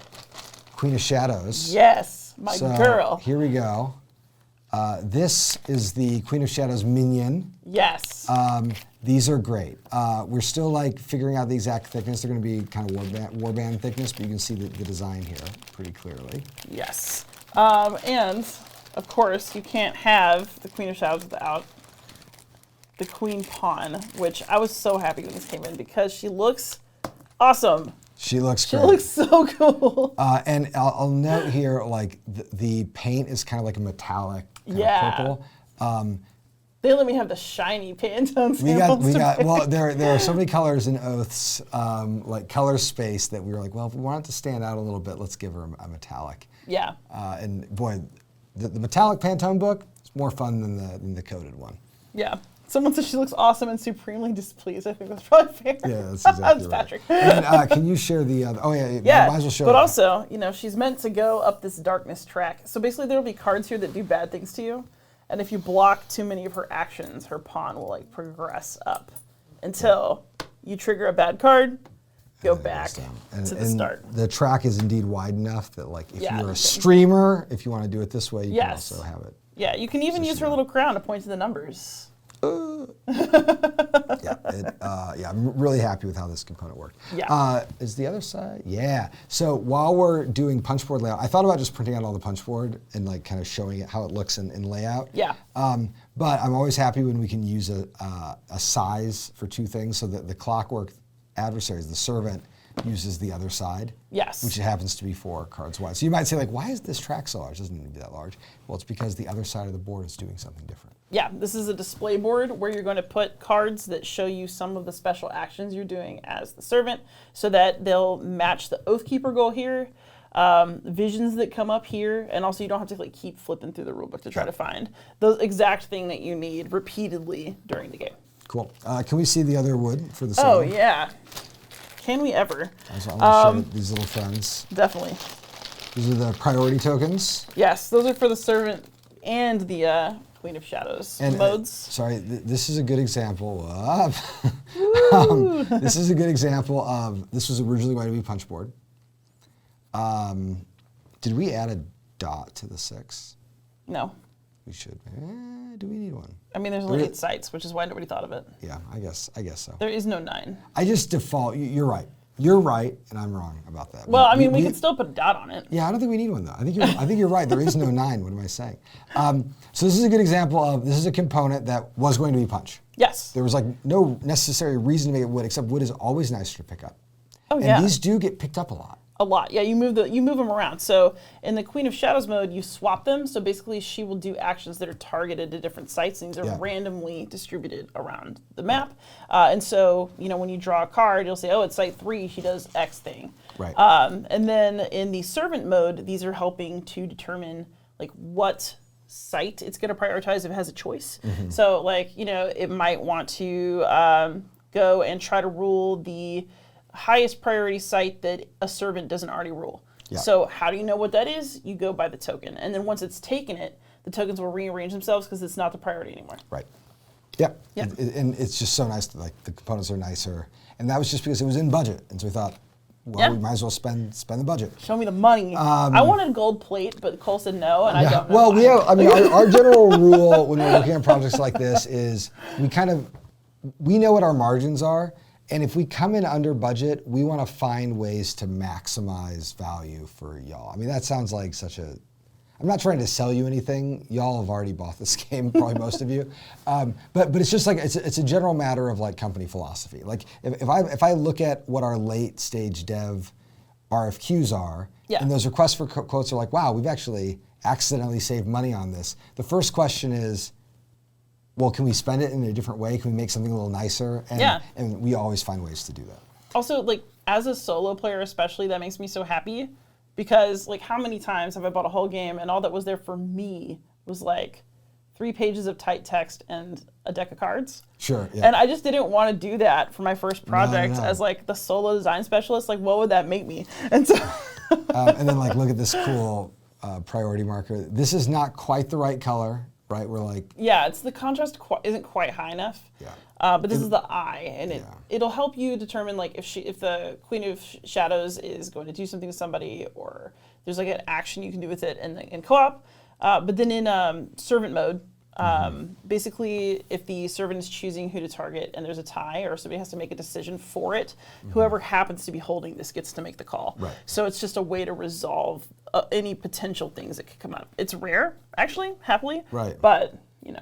Speaker 1: Queen of Shadows.
Speaker 2: Yes, my
Speaker 1: So
Speaker 2: girl.
Speaker 1: here we go. This is the Queen of Shadows minion.
Speaker 2: Yes.
Speaker 1: These are great. We're still like figuring out the exact thickness. They're going to be kind of warband thickness, but you can see the design here pretty clearly.
Speaker 2: Yes. And of course, you can't have the Queen of Shadows without the Queen Pawn, which I was so happy when this came in because she looks awesome.
Speaker 1: She looks
Speaker 2: She
Speaker 1: great.
Speaker 2: looks so cool.
Speaker 1: And I'll note here, like the paint is kind of like a metallic kind
Speaker 2: Yeah.
Speaker 1: of purple.
Speaker 2: They let me have the shiny Pantone
Speaker 1: We
Speaker 2: samples.
Speaker 1: got. Well, there are so many colors in Oaths, like color space, that we were like, well, if we want it to stand out a little bit, let's give her a metallic.
Speaker 2: Yeah.
Speaker 1: And boy, the metallic Pantone book is more fun than the coated one.
Speaker 2: Yeah. Someone said she looks awesome and supremely displeased. I think that's probably fair.
Speaker 1: Yeah, that's exactly right.
Speaker 2: Patrick.
Speaker 1: And then, can you share the other? Oh yeah,
Speaker 2: Yeah,
Speaker 1: might as well show
Speaker 2: but
Speaker 1: it.
Speaker 2: also, she's meant to go up this darkness track. So basically, there will be cards here that do bad things to you, and if you block too many of her actions, her pawn will like progress up until you trigger a bad card, go back to the start.
Speaker 1: The track is indeed wide enough that, like, if
Speaker 2: Yeah,
Speaker 1: you're a
Speaker 2: you can-
Speaker 1: streamer, if you want to do it this way, you
Speaker 2: Yes.
Speaker 1: can also have it.
Speaker 2: Yeah, you can even use her little crown to point to the numbers.
Speaker 1: Yeah, I'm really happy with how this component worked.
Speaker 2: Yeah.
Speaker 1: Is the other side? Yeah. So while we're doing punch board layout, I thought about just printing out all the punch board and like kind of showing it how it looks in layout.
Speaker 2: Yeah.
Speaker 1: But I'm always happy when we can use a size for two things, so that the clockwork adversaries, the servant, uses the other side.
Speaker 2: Yes.
Speaker 1: Which happens to be 4 cards wide. So you might say, like, why is this track so large? It doesn't need to be that large. Well, it's because the other side of the board is doing something different.
Speaker 2: Yeah, this is a display board where you're going to put cards that show you some of the special actions you're doing as the servant, so that they'll match the Oathkeeper goal here, visions that come up here, and also you don't have to like keep flipping through the rulebook to try to find the exact thing that you need repeatedly during the game.
Speaker 1: Cool. Can we see the other wood for the
Speaker 2: Oh,
Speaker 1: servant?
Speaker 2: yeah. Can we ever?
Speaker 1: So I'm going to show these little friends.
Speaker 2: Definitely.
Speaker 1: These are the priority tokens.
Speaker 2: Yes, those are for the servant and the Queen of Shadows
Speaker 1: And,
Speaker 2: modes.
Speaker 1: Sorry, this is a good example of. This is a good example of. This was originally going to be punch board. Did we add a dot to the 6?
Speaker 2: No.
Speaker 1: We should. Do we need one?
Speaker 2: I mean, there's only 8 sites, which is why nobody thought of it.
Speaker 1: Yeah, I guess so.
Speaker 2: There is no 9.
Speaker 1: I just default. You're right. You're right, and I'm wrong about that.
Speaker 2: Well, I mean, we can still put a dot on it.
Speaker 1: Yeah, I don't think we need one though. I think you're right. There is no 9. What am I saying? So this is a good example of, this is a component that was going to be punch.
Speaker 2: Yes.
Speaker 1: There was like no necessary reason to make it wood, except wood is always nicer to pick up.
Speaker 2: Oh,
Speaker 1: And
Speaker 2: yeah.
Speaker 1: these do get picked up a lot.
Speaker 2: A lot. Yeah, you move them around. So in the Queen of Shadows mode, you swap them. So basically, she will do actions that are targeted to different sites, and these are
Speaker 1: Yeah.
Speaker 2: randomly distributed around the map. And so, when you draw a card, you'll say, oh, it's site 3, she does X thing.
Speaker 1: Right.
Speaker 2: And then in the Servant mode, these are helping to determine like what site it's going to prioritize if it has a choice.
Speaker 1: Mm-hmm.
Speaker 2: So like, it might want to go and try to rule the highest priority site that a servant doesn't already rule.
Speaker 1: Yeah.
Speaker 2: So how do you know what that is? You go by the token. And then once it's taken it, the tokens will rearrange themselves because it's not the priority anymore.
Speaker 1: Right. Yep.
Speaker 2: Yeah.
Speaker 1: And it's just so nice that like the components are nicer. And that was just because it was in budget. And so we thought, well,
Speaker 2: Yeah.
Speaker 1: we might as well spend the budget.
Speaker 2: Show me the money. I wanted gold plate, but Cole said no, and I don't know
Speaker 1: Well,
Speaker 2: why.
Speaker 1: we have, I mean, our general rule when we're working on projects like this is we know what our margins are. And if we come in under budget, we want to find ways to maximize value for y'all. I mean, that sounds like I'm not trying to sell you anything. Y'all have already bought this game, probably most of you. But it's just like, it's a general matter of like company philosophy. Like if I look at what our late stage dev RFQs are,
Speaker 2: Yeah.
Speaker 1: and those requests for quotes are like, wow, we've actually accidentally saved money on this. The first question is, well, can we spend it in a different way? Can we make something a little nicer? And,
Speaker 2: Yeah.
Speaker 1: and we always find ways to do that.
Speaker 2: Also, like, as a solo player especially, that makes me so happy because, like, how many times have I bought a whole game and all that was there for me was, like, 3 pages of tight text and a deck of cards?
Speaker 1: Sure, yeah.
Speaker 2: And I just didn't want to do that for my first project
Speaker 1: no.
Speaker 2: as, like, the solo design specialist. Like, what would that make me? And so...
Speaker 1: And then, like, look at this cool priority marker. This is not quite the right color, right? We're like...
Speaker 2: Yeah, it's the contrast isn't quite high enough.
Speaker 1: Yeah.
Speaker 2: But this is the eye, and it'll help you determine like if the Queen of Shadows is going to do something to somebody, or there's like an action you can do with it in co-op. But then in servant mode, basically if the servant is choosing who to target and there's a tie or somebody has to make a decision for it, whoever happens to be holding this gets to make the call.
Speaker 1: Right.
Speaker 2: So it's just a way to resolve any potential things that could come up. It's rare, actually, happily.
Speaker 1: Right.
Speaker 2: But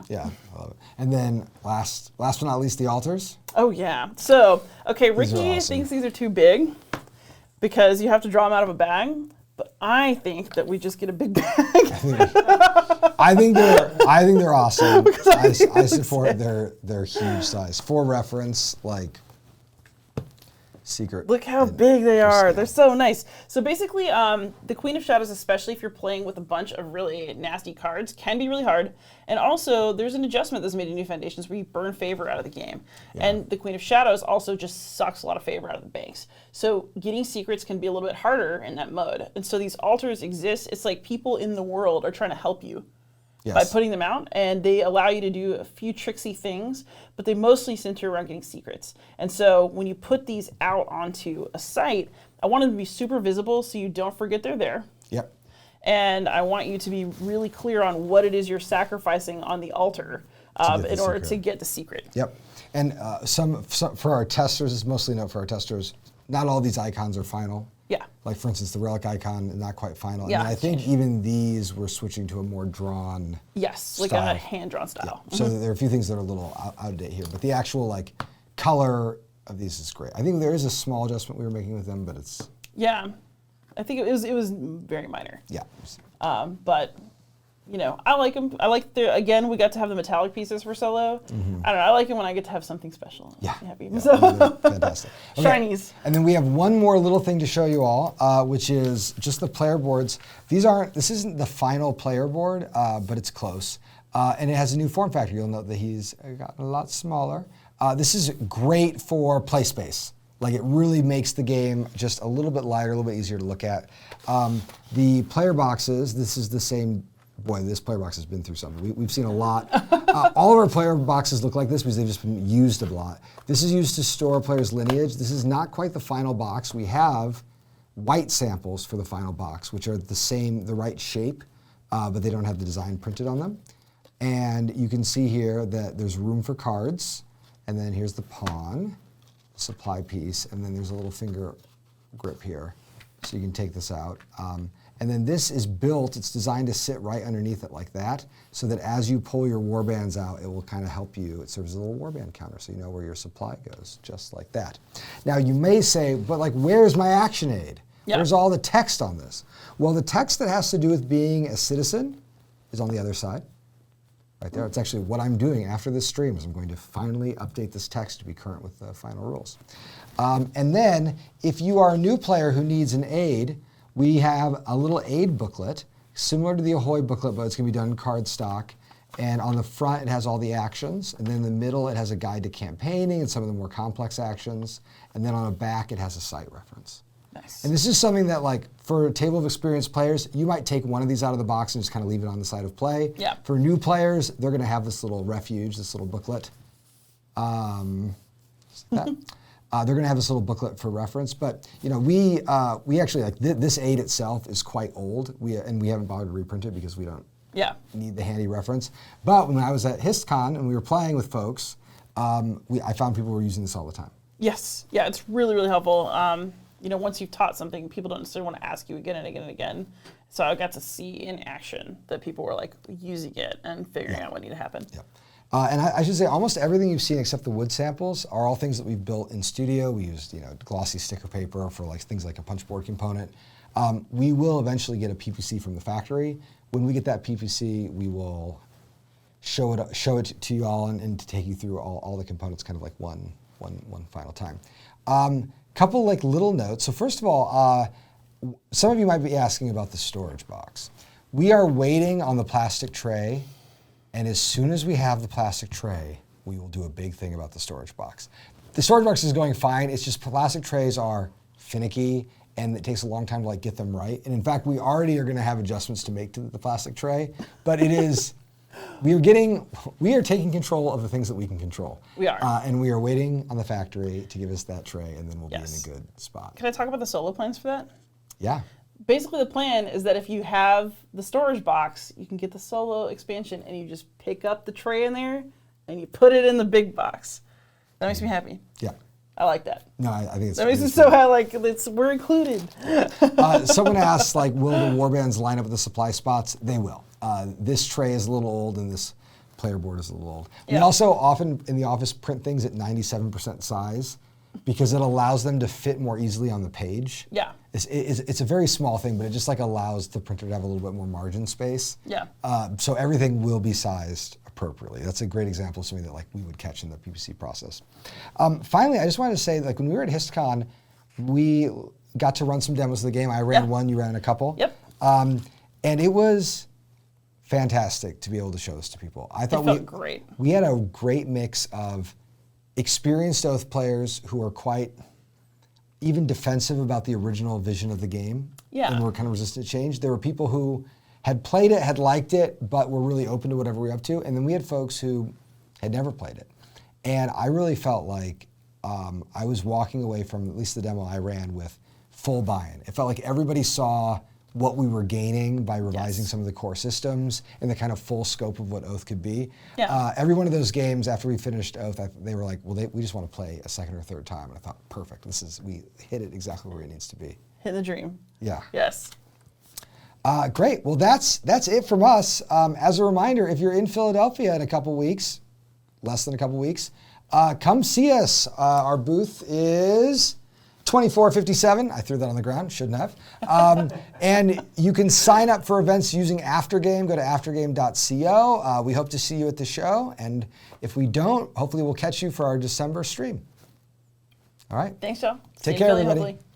Speaker 1: Yeah, I love it. And then last but not least, the altars.
Speaker 2: Oh yeah. So, okay,
Speaker 1: These are
Speaker 2: Ricky
Speaker 1: awesome.
Speaker 2: thinks these are too big. because you have to draw them out of a bag. But I think that we just get a big bag.
Speaker 1: I think they're awesome. I support their huge size. For reference, like Secret.
Speaker 2: Look how big they are. They're so nice. So basically, the Queen of Shadows, especially if you're playing with a bunch of really nasty cards, can be really hard. And also, there's an adjustment that's made in New Foundations where you burn favor out of the game. Yeah. And the Queen of Shadows also just sucks a lot of favor out of the banks. So getting secrets can be a little bit harder in that mode. And so these altars exist. It's like people in the world are trying to help you. Yes. By putting them out, and they allow you to do a few tricksy things, but they mostly center around getting secrets. And so when you put these out onto a site, I want them to be super visible so you don't forget they're there.
Speaker 1: Yep.
Speaker 2: And I want you to be really clear on what it is you're sacrificing on the altar in order to get the secret.
Speaker 1: Yep. And some for our testers, it's mostly note for our testers, not all these icons are final.
Speaker 2: Yeah.
Speaker 1: Like, for instance, the relic icon is not quite final.
Speaker 2: Yeah.
Speaker 1: And I think even these we're switching to a more drawn
Speaker 2: style. Like a hand-drawn style.
Speaker 1: Yeah. So there are a few things that are a little out of date here. But the actual, like, color of these is great. I think there is a small adjustment we were making with them, but it's...
Speaker 2: Yeah. I think it was very minor.
Speaker 1: Yeah.
Speaker 2: But... You know, I like them. I like again, we got to have the metallic pieces for solo. Mm-hmm. I don't know, I like it when I get to have something special.
Speaker 1: Yeah.
Speaker 2: I'm happy.
Speaker 1: Yeah.
Speaker 2: So.
Speaker 1: Fantastic. Okay.
Speaker 2: Shinies.
Speaker 1: And then we have one more little thing to show you all, which is just the player boards. This isn't the final player board, but it's close. And it has a new form factor. You'll note that he's gotten a lot smaller. This is great for play space. Like, it really makes the game just a little bit lighter, a little bit easier to look at. The player boxes, this is the same. Boy, this player box has been through something. We've seen a lot. All of our player boxes look like this because they've just been used a lot. This is used to store a player's lineage. This is not quite the final box. We have white samples for the final box, which are the right shape, but they don't have the design printed on them. And you can see here that there's room for cards, and then here's the pawn, supply piece, and then there's a little finger grip here, so you can take this out. And then this is built, it's designed to sit right underneath it like that, so that as you pull your warbands out, it will kind of help you. It serves as a little warband counter, so you know where your supply goes, just like that. Now, you may say, but like, where's my action aid? Yeah. Where's all the text on this? Well, the text that has to do with being a citizen is on the other side, right there. It's actually what I'm doing after this stream is I'm going to finally update this text to be current with the final rules. And then, if you are a new player who needs an aid, we have a little aid booklet, similar to the Ahoy booklet, but it's going to be done in cardstock. And on the front, it has all the actions. And then in the middle, it has a guide to campaigning and some of the more complex actions. And then on the back, it has a site reference.
Speaker 2: Nice.
Speaker 1: And this is something that, like, for table of experienced players, you might take one of these out of the box and just kind of leave it on the side of play.
Speaker 2: Yeah.
Speaker 1: For new players, they're going to have this little refuge, this little booklet. They're going to have this little booklet for reference, but you know, we actually, like, this aid itself is quite old. We haven't bothered to reprint it because we don't need the handy reference. But when I was at HistCon and we were playing with folks, I found people were using this all the time.
Speaker 2: Yes, yeah, it's really, really helpful. You know, once you've taught something, people don't necessarily want to ask you again and again and again. So I got to see in action that people were like using it and figuring out what needed to happen.
Speaker 1: Yep. And I should say, almost everything you've seen except the wood samples are all things that we've built in studio. We used, glossy sticker paper for like things like a punch board component. We will eventually get a PPC from the factory. When we get that PPC, we will show it to you all and to take you through all the components, kind of like one final time. Couple like little notes. So first of all, some of you might be asking about the storage box. We are waiting on the plastic tray. And as soon as we have the plastic tray, we will do a big thing about the storage box. The storage box is going fine. It's just plastic trays are finicky, and it takes a long time to like get them right. And in fact, we already are going to have adjustments to make to the plastic tray. But it is, we are taking control of the things that we can control.
Speaker 2: We are.
Speaker 1: And we are waiting on the factory to give us that tray, and then we'll be in a good spot.
Speaker 2: Can I talk about the solo plans for that?
Speaker 1: Yeah.
Speaker 2: Basically, the plan is that if you have the storage box, you can get the solo expansion, and you just pick up the tray in there, and you put it in the big box. That makes me happy.
Speaker 1: Yeah.
Speaker 2: I like that.
Speaker 1: No, I think it's...
Speaker 2: That makes me so happy, like, we're included.
Speaker 1: Someone asked, like, will the warbands line up with the supply spots? They will. This tray is a little old, and this player board is a little old. Yeah. We also often, in the office, print things at 97% size. because it allows them to fit more easily on the page.
Speaker 2: Yeah.
Speaker 1: It's a very small thing, but it just like allows the printer to have a little bit more margin space.
Speaker 2: Yeah.
Speaker 1: So everything will be sized appropriately. That's a great example of something that like we would catch in the PPC process. Finally, I just wanted to say, like when we were at HistCon, we got to run some demos of the game. I ran one, you ran a couple.
Speaker 2: Yep.
Speaker 1: And it was fantastic to be able to show this to people. I thought
Speaker 2: It felt great.
Speaker 1: We had a great mix of experienced Oath players who are quite even defensive about the original vision of the game.
Speaker 2: Yeah.
Speaker 1: And were kind of resistant to change. There were people who had played it, had liked it, but were really open to whatever we were up to. And then we had folks who had never played it. And I really felt like I was walking away from at least the demo I ran with full buy-in. It felt like everybody saw what we were gaining by revising some of the core systems and the kind of full scope of what Oath could be.
Speaker 2: Yeah.
Speaker 1: Every one of those games, after we finished Oath, they were like, well, we just want to play a second or third time. And I thought, perfect, we hit it exactly where it needs to be.
Speaker 2: Hit the dream.
Speaker 1: Yeah.
Speaker 2: Yes.
Speaker 1: Great, well that's it from us. As a reminder, if you're in Philadelphia in a couple weeks, less than a couple weeks, come see us. Our booth is 2457. I threw that on the ground, shouldn't have. And you can sign up for events using Aftergame. Go to aftergame.co. We hope to see you at the show. And if we don't, hopefully we'll catch you for our December stream. All right.
Speaker 2: Thanks, Joe.
Speaker 1: Take
Speaker 2: See you
Speaker 1: care,
Speaker 2: in Philly,
Speaker 1: everybody.
Speaker 2: hopefully.